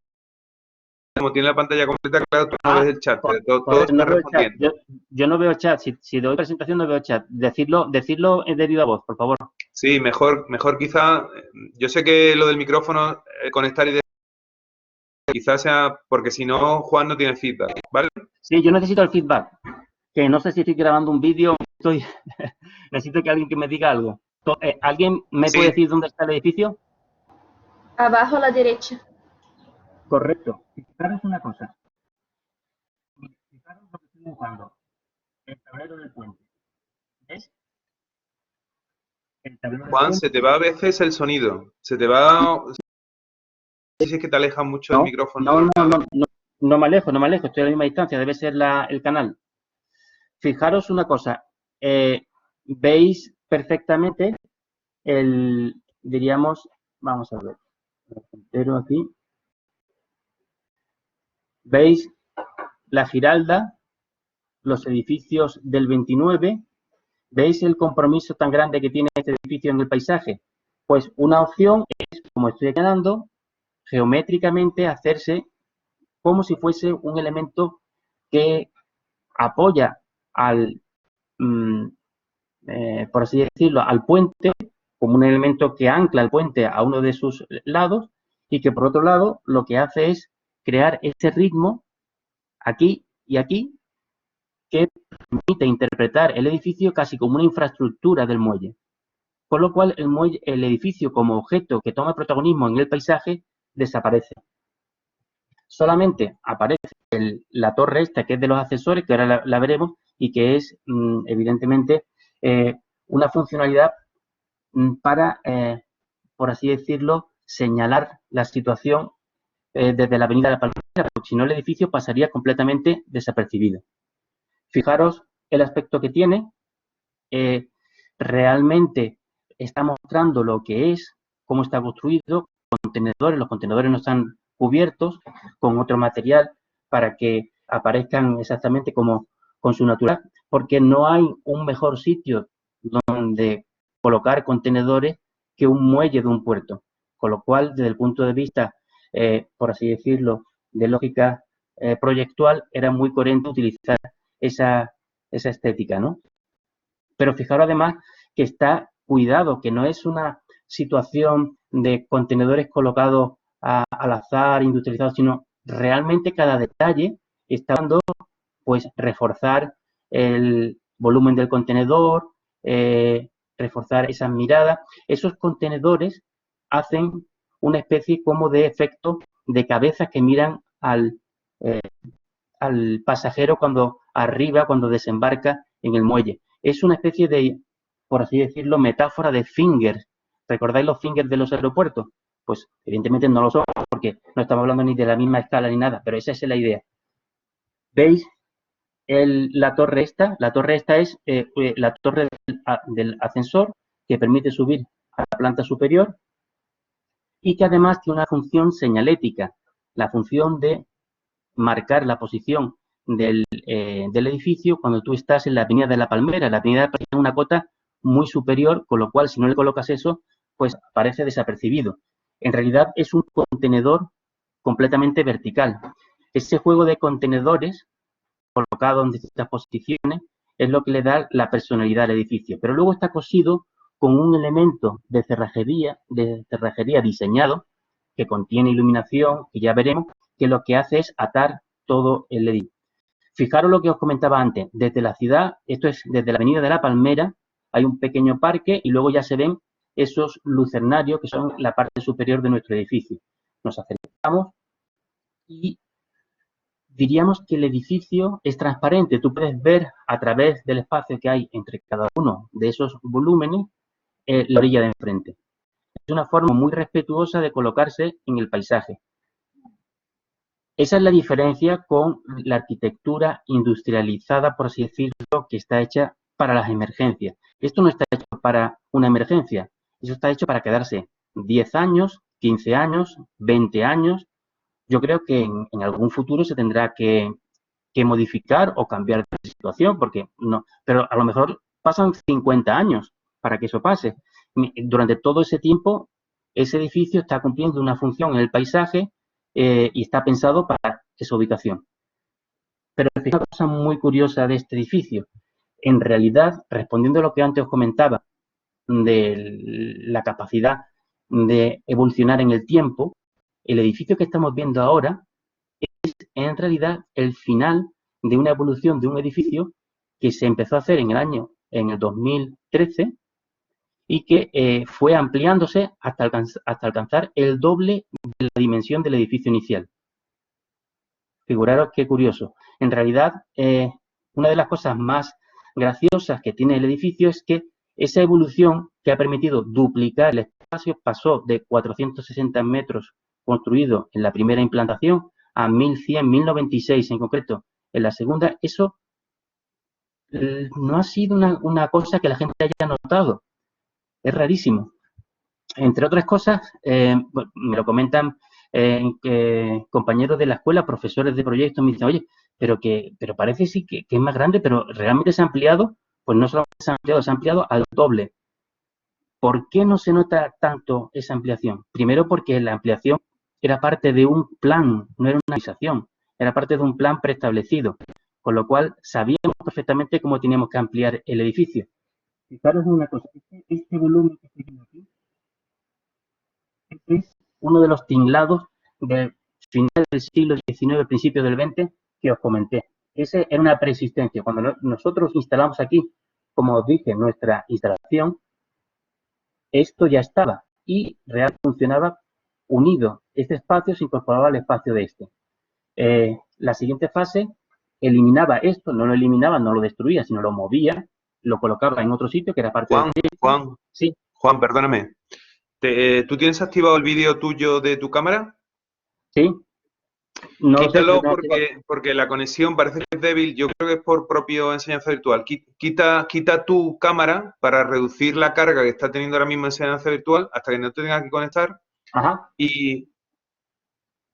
Speaker 1: Como tiene la pantalla completa, claro, tú no ves el chat, pero todos
Speaker 2: no
Speaker 1: están
Speaker 2: veo el chat.
Speaker 1: respondiendo.
Speaker 2: Yo no veo el chat. Si doy presentación no veo el chat. Decidlo de viva voz, por favor.
Speaker 1: Sí, mejor quizá. Yo sé que lo del micrófono, conectar y quizás sea porque si no, Juan no tiene feedback, ¿vale?
Speaker 2: Sí, yo necesito el feedback. Que no sé si estoy grabando un vídeo, necesito que alguien que me diga algo. ¿Alguien me
Speaker 1: Sí.
Speaker 2: puede decir dónde está el edificio?
Speaker 6: Abajo a la derecha.
Speaker 2: Correcto. Fijaros una cosa. Fijaros lo que estoy dibujando. El tablero del puente. ¿Ves? El tablero del
Speaker 1: Juan,
Speaker 2: puente.
Speaker 1: se te va a veces el sonido. Se te va. Si es que te alejas mucho del micrófono.
Speaker 2: No me alejo, estoy a la misma distancia, debe ser el canal. Fijaros una cosa, veis perfectamente diríamos, vamos a ver, entero aquí. ¿Veis la Giralda, los edificios del 29? ¿Veis el compromiso tan grande que tiene este edificio en el paisaje? Pues una opción es, como estoy señalando, geométricamente hacerse como si fuese un elemento que apoya al, por así decirlo, al puente, como un elemento que ancla el puente a uno de sus lados y que por otro lado lo que hace es crear ese ritmo aquí y aquí que permite interpretar el edificio casi como una infraestructura del muelle. Con lo cual el edificio como objeto que toma protagonismo en el paisaje desaparece. Solamente aparece la torre esta que es de los ascensores, que ahora la veremos, y que es evidentemente una funcionalidad para, por así decirlo, señalar la situación desde la avenida de la Palmera, porque si no el edificio pasaría completamente desapercibido. Fijaros el aspecto que tiene, realmente está mostrando lo que es, cómo está construido, contenedores, los contenedores no están cubiertos con otro material para que aparezcan exactamente como con su natural, porque no hay un mejor sitio donde colocar contenedores que un muelle de un puerto, con lo cual desde el punto de vista, por así decirlo, de lógica proyectual, era muy coherente utilizar esa estética, ¿no? Pero fijaros además que está cuidado, que no es una situación de contenedores colocados al azar, industrializados, sino realmente cada detalle está dando, pues, reforzar el volumen del contenedor, reforzar esas miradas. Esos contenedores hacen una especie como de efecto de cabezas que miran al pasajero cuando desembarca en el muelle. Es una especie de, por así decirlo, metáfora de fingers. ¿Recordáis los fingers de los aeropuertos? Pues evidentemente no lo son porque no estamos hablando ni de la misma escala ni nada, pero esa es la idea. ¿Veis la torre esta? La torre esta es la torre del ascensor que permite subir a la planta superior y que además tiene una función señalética, la función de marcar la posición del edificio cuando tú estás en la avenida de la Palmera. La avenida de la Palmera es una cota muy superior, con lo cual si no le colocas eso, pues parece desapercibido. En realidad es un contenedor completamente vertical. Ese juego de contenedores colocados en distintas posiciones es lo que le da la personalidad al edificio. Pero luego está cosido con un elemento de cerrajería diseñado que contiene iluminación, que ya veremos, que lo que hace es atar todo el edificio. Fijaros lo que os comentaba antes, desde la ciudad, esto es desde la avenida de la Palmera hay un pequeño parque y luego ya se ven esos lucernarios que son la parte superior de nuestro edificio. Nos acercamos y diríamos que el edificio es transparente. Tú puedes ver a través del espacio que hay entre cada uno de esos volúmenes la orilla de enfrente. Es una forma muy respetuosa de colocarse en el paisaje. Esa es la diferencia con la arquitectura industrializada, por así decirlo, que está hecha para las emergencias. Esto no está hecho para una emergencia. Eso está hecho para quedarse 10 años, 15 años, 20 años. Yo creo que en algún futuro se tendrá que modificar o cambiar de situación, porque no, pero a lo mejor pasan 50 años para que eso pase. Durante todo ese tiempo, ese edificio está cumpliendo una función en el paisaje y está pensado para esa ubicación. Pero fíjate una cosa muy curiosa de este edificio. En realidad, respondiendo a lo que antes os comentaba, de la capacidad de evolucionar en el tiempo, el edificio que estamos viendo ahora es en realidad el final de una evolución de un edificio que se empezó a hacer en el 2013 y que fue ampliándose hasta alcanzar el doble de la dimensión del edificio inicial. Figuraros qué curioso. En realidad, una de las cosas más graciosas que tiene el edificio es que esa evolución que ha permitido duplicar el espacio pasó de 460 metros construido en la primera implantación a 1100, 1096 en concreto en la segunda. Eso no ha sido una cosa que la gente haya notado. Es rarísimo. Entre otras cosas, me lo comentan compañeros de la escuela, profesores de proyectos, me dicen, oye, pero parece sí que es más grande, pero realmente se ha ampliado. Pues no solamente se ha ampliado al doble. ¿Por qué no se nota tanto esa ampliación? Primero porque la ampliación era parte de un plan, no era una realización, era parte de un plan preestablecido, con lo cual sabíamos perfectamente cómo teníamos que ampliar el edificio. Fijaros una cosa, este volumen que estoy viendo aquí, este es uno de los tinglados del final del siglo XIX, principio del XX, que os comenté. Ese era una preexistencia. Cuando nosotros instalamos aquí, como os dije, nuestra instalación, esto ya estaba y realmente funcionaba unido. Este espacio se incorporaba al espacio de este. La siguiente fase eliminaba esto, no lo eliminaba, no lo destruía, sino lo movía, lo colocaba en otro sitio que era parte de...
Speaker 1: Juan,
Speaker 2: sí.
Speaker 1: Juan, perdóname. ¿Tú tienes activado el vídeo tuyo de tu cámara?
Speaker 2: Sí. No
Speaker 1: Quítalo
Speaker 2: sé,
Speaker 1: porque la conexión parece que es débil. Yo creo que es por propio enseñanza virtual. Quita tu cámara para reducir la carga que está teniendo ahora mismo enseñanza virtual hasta que no te tengas que conectar.
Speaker 2: Ajá.
Speaker 1: Y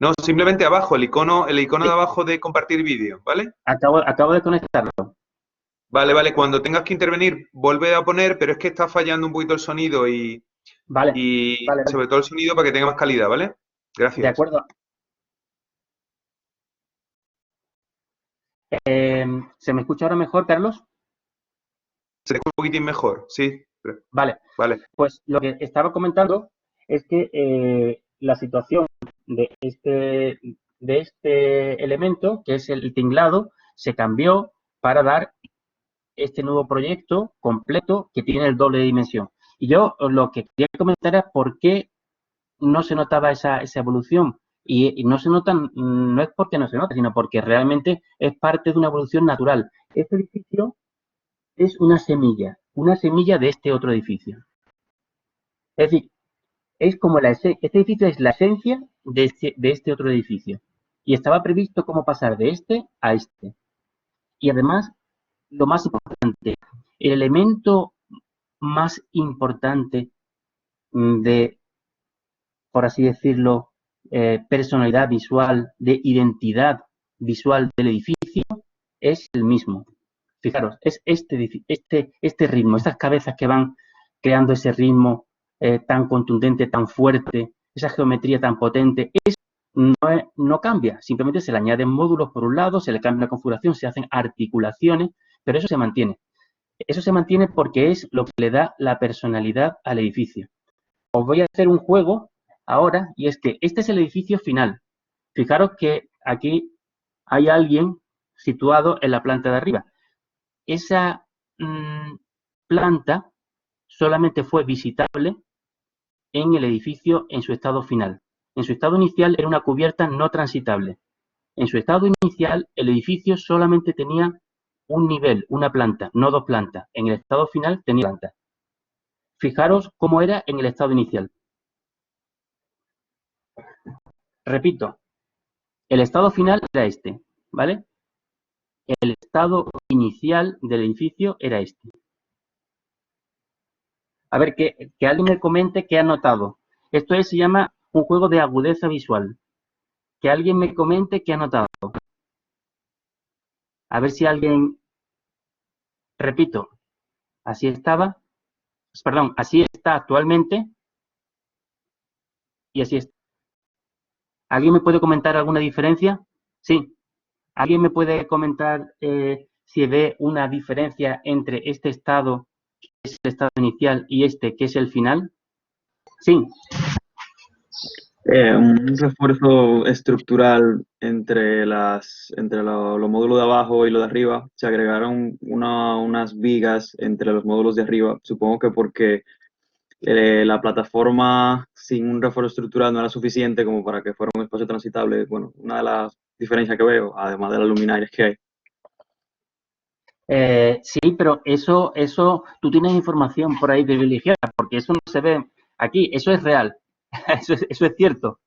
Speaker 1: no, simplemente abajo, el icono
Speaker 2: Sí.
Speaker 1: de abajo de compartir vídeo, ¿vale?
Speaker 2: Acabo de conectarlo.
Speaker 1: Vale. Cuando tengas que intervenir, vuelve a poner, pero es que está fallando un poquito el sonido y
Speaker 2: Vale.
Speaker 1: sobre todo el sonido para que tenga más calidad, ¿vale? Gracias.
Speaker 2: De acuerdo. ¿Se me escucha ahora mejor, Carlos?
Speaker 1: Se escucha un poquitín mejor, sí.
Speaker 2: Vale. Pues lo que estaba comentando es que la situación de este elemento, que es el tinglado, se cambió para dar este nuevo proyecto completo que tiene el doble de dimensión. Y yo lo que quería comentar era por qué no se notaba esa evolución. Y no se nota, no es porque no se nota, sino porque realmente es parte de una evolución natural. Este edificio es una semilla de este otro edificio. Es decir, es como este edificio es la esencia de este otro edificio. Y estaba previsto cómo pasar de este a este. Y además, lo más importante, el elemento más importante de, por así decirlo, personalidad visual, de identidad visual del edificio, es el mismo. Fijaros, es este ritmo, estas cabezas que van creando ese ritmo tan contundente, tan fuerte, esa geometría tan potente, eso no cambia, simplemente se le añaden módulos por un lado, se le cambia la configuración, se hacen articulaciones, pero eso se mantiene. Eso se mantiene porque es lo que le da la personalidad al edificio. Os voy a hacer un juego ahora, y es que este es el edificio final. Fijaros que aquí hay alguien situado en la planta de arriba. Esa planta solamente fue visitable en el edificio en su estado final. En su estado inicial era una cubierta no transitable. En su estado inicial, el edificio solamente tenía un nivel, una planta, no dos plantas. En el estado final tenía planta. Fijaros cómo era en el estado inicial. Repito, el estado final era este, ¿vale? El estado inicial del edificio era este. A ver, que alguien me comente qué ha notado. Esto se llama un juego de agudeza visual. Que alguien me comente qué ha notado. A ver si alguien... Repito, así estaba... Perdón, así está actualmente y así está. ¿Alguien me puede comentar alguna diferencia? Sí. ¿Alguien me puede comentar si ve una diferencia entre este estado, que es el estado inicial, y este, que es el final? Sí.
Speaker 7: Un refuerzo estructural entre los módulos de abajo y los de arriba. Se agregaron unas vigas entre los módulos de arriba. Supongo que porque la plataforma sin un refuerzo estructural no era suficiente como para que fuera un espacio transitable. Bueno, una de las diferencias que veo, además de las luminarias que hay.
Speaker 2: Sí, pero eso, tú tienes información por ahí privilegiada, porque eso no se ve aquí, eso es real, eso es cierto.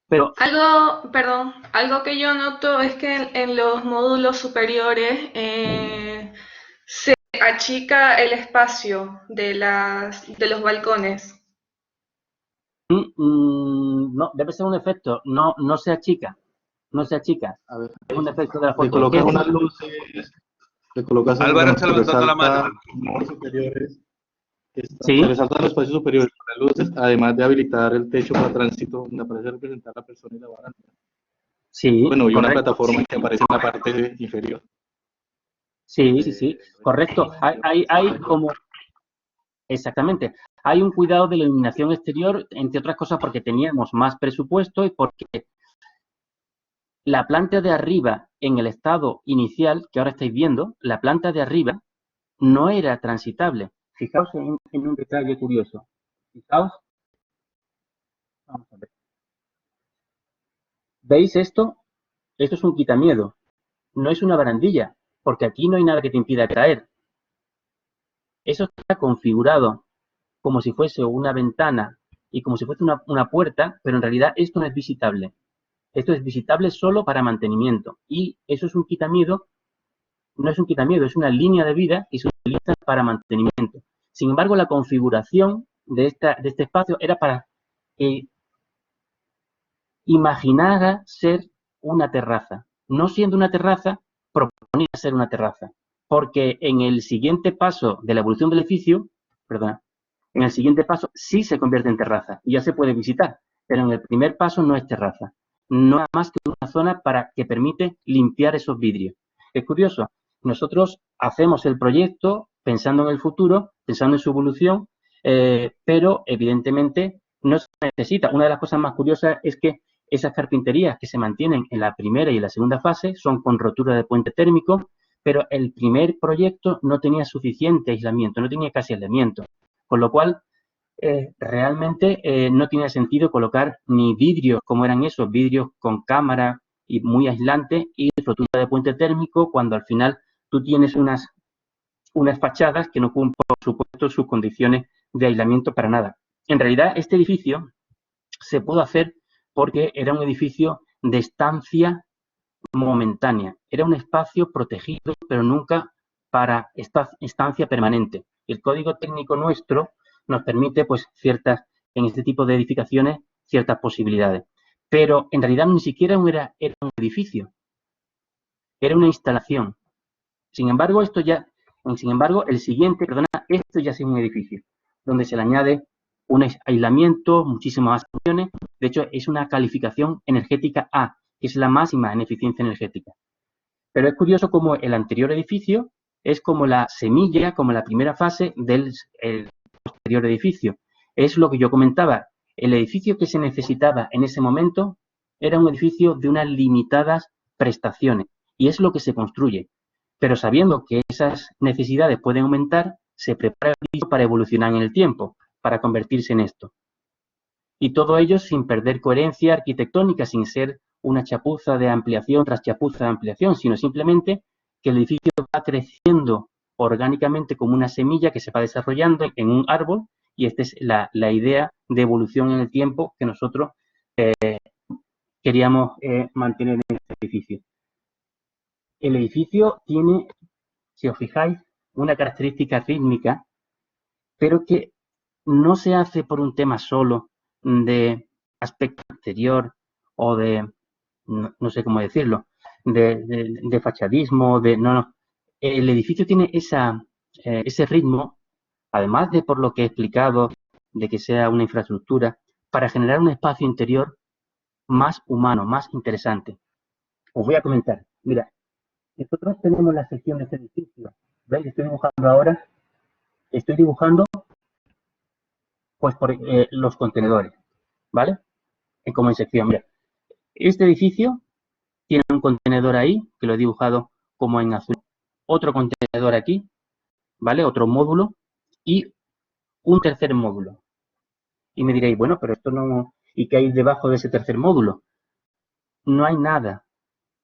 Speaker 2: Pero
Speaker 3: Algo que yo noto es que en los módulos superiores se achica el espacio de los balcones.
Speaker 2: no, debe ser un efecto, no se achica,
Speaker 4: A ver,
Speaker 2: es un efecto de la
Speaker 4: le
Speaker 2: foto.
Speaker 4: colocas unas luces, le colocas
Speaker 1: Álvaro
Speaker 4: bueno,
Speaker 1: está levantando la mano.
Speaker 4: los superiores,
Speaker 2: Sí.
Speaker 4: se resaltan los espacios superiores con las luces, además de habilitar el techo para tránsito, donde aparece representar la persona y la baranda.
Speaker 2: Sí,
Speaker 4: Bueno, y una
Speaker 2: correcto.
Speaker 4: plataforma que aparece en la parte inferior.
Speaker 2: Sí, correcto. Hay como... Exactamente. Hay un cuidado de la iluminación exterior, entre otras cosas porque teníamos más presupuesto y porque la planta de arriba en el estado inicial, que ahora estáis viendo, la planta de arriba no era transitable. Fijaos en un detalle curioso. Fijaos. Vamos a ver. ¿Veis esto? Esto es un quitamiedo. No es una barandilla, porque aquí no hay nada que te impida caer. Eso está configurado como si fuese una ventana y como si fuese una puerta, pero en realidad esto no es visitable. Esto es visitable solo para mantenimiento. Y eso es un quitamiedo, no es un quitamiedo, es una línea de vida que se utiliza para mantenimiento. Sin embargo, la configuración de este espacio era para que imaginara ser una terraza. No siendo una terraza, proponía ser una terraza. Porque en el siguiente paso de la evolución del edificio, perdona, en el siguiente paso sí se convierte en terraza y ya se puede visitar, pero en el primer paso no es terraza. No es más que una zona que permite limpiar esos vidrios. Es curioso, nosotros hacemos el proyecto pensando en el futuro, pensando en su evolución, pero evidentemente no se necesita. Una de las cosas más curiosas es que esas carpinterías que se mantienen en la primera y la segunda fase son con rotura de puente térmico, pero el primer proyecto no tenía suficiente aislamiento, no tenía casi aislamiento. Con lo cual, realmente no tiene sentido colocar ni vidrios, como eran esos, vidrios con cámara y muy aislante y rotura de puente térmico, cuando al final tú tienes unas fachadas que no cumplen, por supuesto, sus condiciones de aislamiento para nada. En realidad, este edificio se pudo hacer porque era un edificio de estancia momentánea. Era un espacio protegido, pero nunca para estancia permanente. El código técnico nuestro nos permite, pues, en este tipo de edificaciones, ciertas posibilidades. Pero en realidad ni siquiera era un edificio. Era una instalación. Sin embargo, esto ya es un edificio, donde se le añade un aislamiento, muchísimas opciones. De hecho, es una calificación energética A, que es la máxima en eficiencia energética. Pero es curioso cómo el anterior edificio es como la semilla, como la primera fase del posterior edificio. Es lo que yo comentaba. El edificio que se necesitaba en ese momento era un edificio de unas limitadas prestaciones y es lo que se construye. Pero sabiendo que esas necesidades pueden aumentar, se prepara el edificio para evolucionar en el tiempo, para convertirse en esto. Y todo ello sin perder coherencia arquitectónica, sin ser una chapuza de ampliación tras chapuza de ampliación, sino simplemente que el edificio va creciendo orgánicamente como una semilla que se va desarrollando en un árbol, y esta es la idea de evolución en el tiempo que nosotros queríamos mantener en este edificio. El edificio tiene, si os fijáis, una característica rítmica, pero que no se hace por un tema solo de aspecto exterior o de, no sé cómo decirlo, de fachadismo, no. El edificio tiene ese ritmo, además de por lo que he explicado, de que sea una infraestructura, para generar un espacio interior más humano, más interesante. Os voy a comentar. Mira, nosotros tenemos la sección de este edificio. ¿Veis? Estoy dibujando ahora. Estoy dibujando pues por los contenedores, ¿vale? Como en sección. Mira, este edificio tiene un contenedor ahí, que lo he dibujado como en azul. Otro contenedor aquí, ¿vale? Otro módulo y un tercer módulo. Y me diréis, bueno, pero esto no... ¿Y qué hay debajo de ese tercer módulo? No hay nada.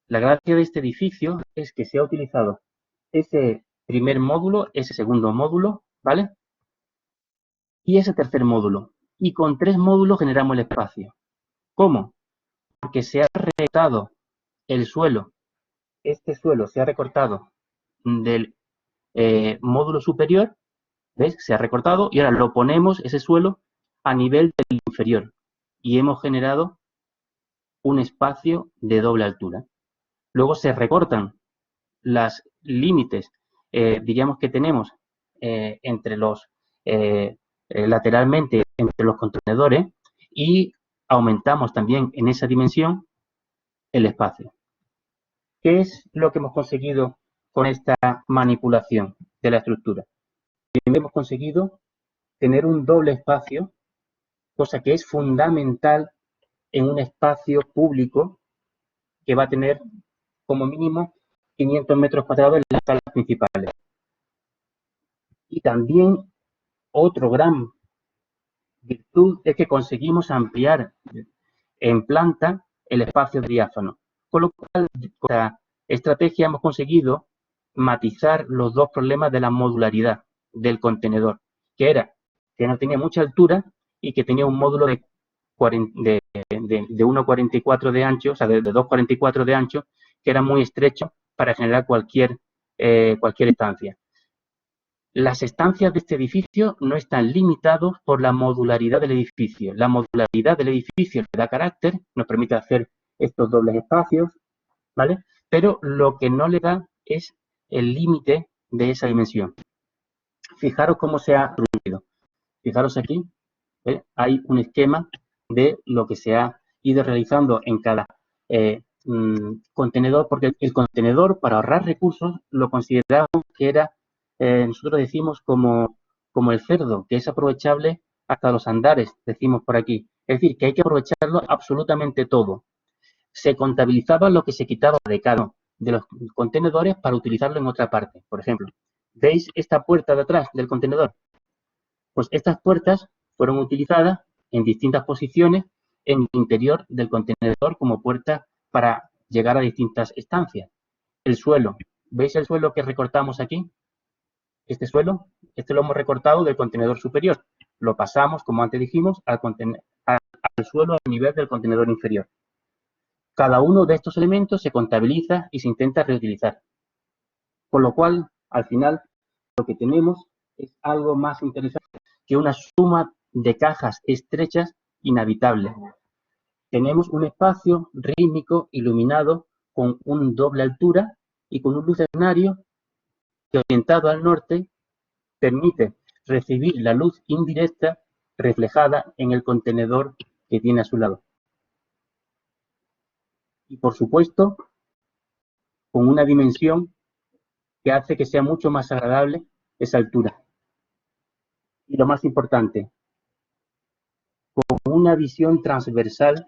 Speaker 2: La gracia de este edificio es que se ha utilizado ese primer módulo, ese segundo módulo, ¿vale? Y ese tercer módulo. Y con 3 módulos generamos el espacio. ¿Cómo? Porque se ha recortado el suelo. Este suelo se ha recortado del módulo superior, ¿ves? Se ha recortado y ahora lo ponemos, ese suelo, a nivel del inferior. Y hemos generado un espacio de doble altura. Luego se recortan los límites, diríamos que tenemos entre los lateralmente entre los contenedores, y aumentamos también en esa dimensión el espacio. ¿Qué es lo que hemos conseguido con esta manipulación de la estructura? Primero hemos conseguido tener un doble espacio, cosa que es fundamental en un espacio público que va a tener como mínimo 500 metros cuadrados en las salas principales. Y también otro gran virtud es que conseguimos ampliar en planta el espacio diáfano, con lo cual con esta estrategia hemos conseguido matizar los dos problemas de la modularidad del contenedor, que era que no tenía mucha altura y que tenía un módulo de 1,44 de ancho, o sea, de 2,44 de ancho, que era muy estrecho para generar cualquier estancia. Las estancias de este edificio no están limitadas por la modularidad del edificio. La modularidad del edificio le da carácter, nos permite hacer estos dobles espacios, ¿vale? Pero lo que no le da es el límite de esa dimensión. Fijaros cómo se ha reducido. Fijaros aquí, hay un esquema de lo que se ha ido realizando en cada contenedor, porque el contenedor, para ahorrar recursos, lo consideramos que era, nosotros decimos como el cerdo, que es aprovechable hasta los andares, decimos por aquí. Es decir, que hay que aprovecharlo absolutamente todo. Se contabilizaba lo que se quitaba de cada uno de los contenedores para utilizarlo en otra parte. Por ejemplo, ¿veis esta puerta de atrás del contenedor? Pues estas puertas fueron utilizadas en distintas posiciones en el interior del contenedor como puerta para llegar a distintas estancias. El suelo, ¿veis el suelo que recortamos aquí? Este suelo, lo hemos recortado del contenedor superior. Lo pasamos, como antes dijimos, al suelo a nivel del contenedor inferior. Cada uno de estos elementos se contabiliza y se intenta reutilizar. Con lo cual, al final, lo que tenemos es algo más interesante que una suma de cajas estrechas inhabitables. Tenemos un espacio rítmico iluminado con una doble altura y con un lucernario que, orientado al norte, permite recibir la luz indirecta reflejada en el contenedor que tiene a su lado. Y por supuesto, con una dimensión que hace que sea mucho más agradable esa altura. Y lo más importante, con una visión transversal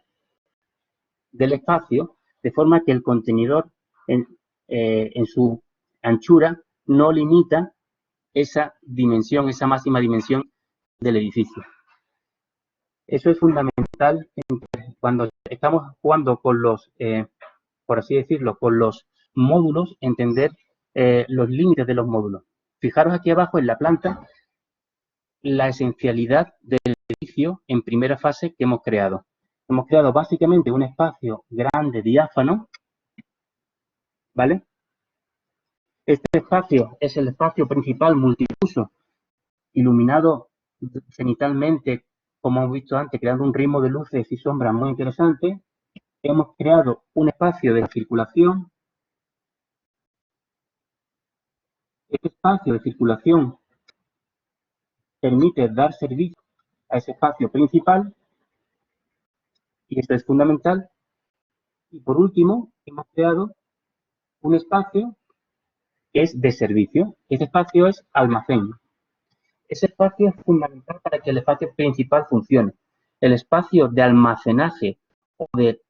Speaker 2: del espacio, de forma que el contenedor en su anchura no limita esa dimensión, esa máxima dimensión del edificio. Eso es fundamental cuando estamos jugando con los, por así decirlo, con los módulos, entender los límites de los módulos. Fijaros aquí abajo en la planta la esencialidad del edificio en primera fase que hemos creado. Hemos creado básicamente un espacio grande, diáfano, ¿vale? Este espacio es el espacio principal multiuso, iluminado cenitalmente, como hemos visto antes, creando un ritmo de luces y sombras muy interesante. Hemos creado un espacio de circulación. Este espacio de circulación permite dar servicio a ese espacio principal, y esto es fundamental. Y por último, hemos creado un espacio que es de servicio. Este espacio es almacén. Ese espacio es fundamental para que el espacio principal funcione. El espacio de almacenaje o de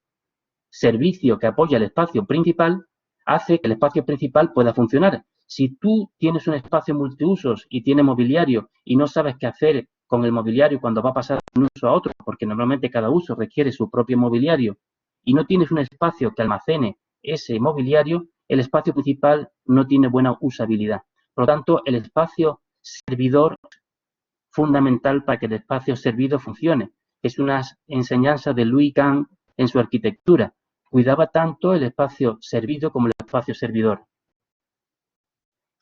Speaker 2: servicio que apoya el espacio principal hace que el espacio principal pueda funcionar. Si tú tienes un espacio multiusos y tienes mobiliario y no sabes qué hacer con el mobiliario cuando va a pasar de un uso a otro, porque normalmente cada uso requiere su propio mobiliario, y no tienes un espacio que almacene ese mobiliario, el espacio principal no tiene buena usabilidad. Por lo tanto, el espacio servidor es fundamental para que el espacio servido funcione. Es una enseñanza de Louis Kahn en su arquitectura. Cuidaba tanto el espacio servido como el espacio servidor.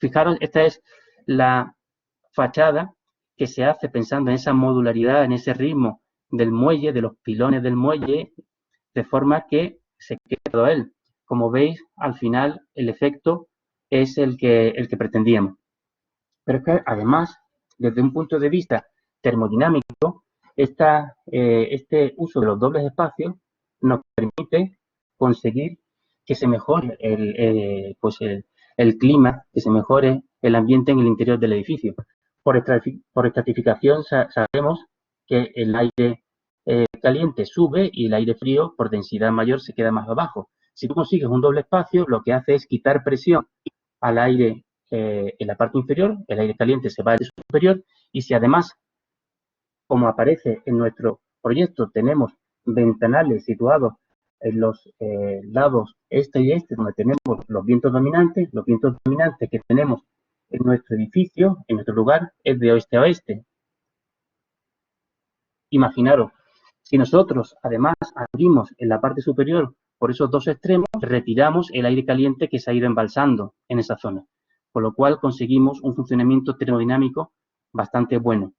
Speaker 2: Fijaros, esta es la fachada que se hace pensando en esa modularidad, en ese ritmo del muelle, de los pilones del muelle, de forma que se quede todo él. Como veis, al final el efecto es el que pretendíamos. Pero es que además, desde un punto de vista termodinámico, este uso de los dobles espacios nos permite conseguir que se mejore el clima, que se mejore el ambiente en el interior del edificio. Por estratificación sabemos que el aire caliente sube y el aire frío, por densidad mayor, se queda más abajo. Si tú consigues un doble espacio, lo que hace es quitar presión al aire en la parte inferior, el aire caliente se va al superior, y si además, como aparece en nuestro proyecto, tenemos ventanales situados en los lados este y este, donde tenemos los vientos dominantes que tenemos en nuestro edificio, en nuestro lugar, es de oeste a oeste. Imaginaros, si nosotros además abrimos en la parte superior por esos dos extremos, retiramos el aire caliente que se ha ido embalsando en esa zona, con lo cual conseguimos un funcionamiento termodinámico bastante bueno.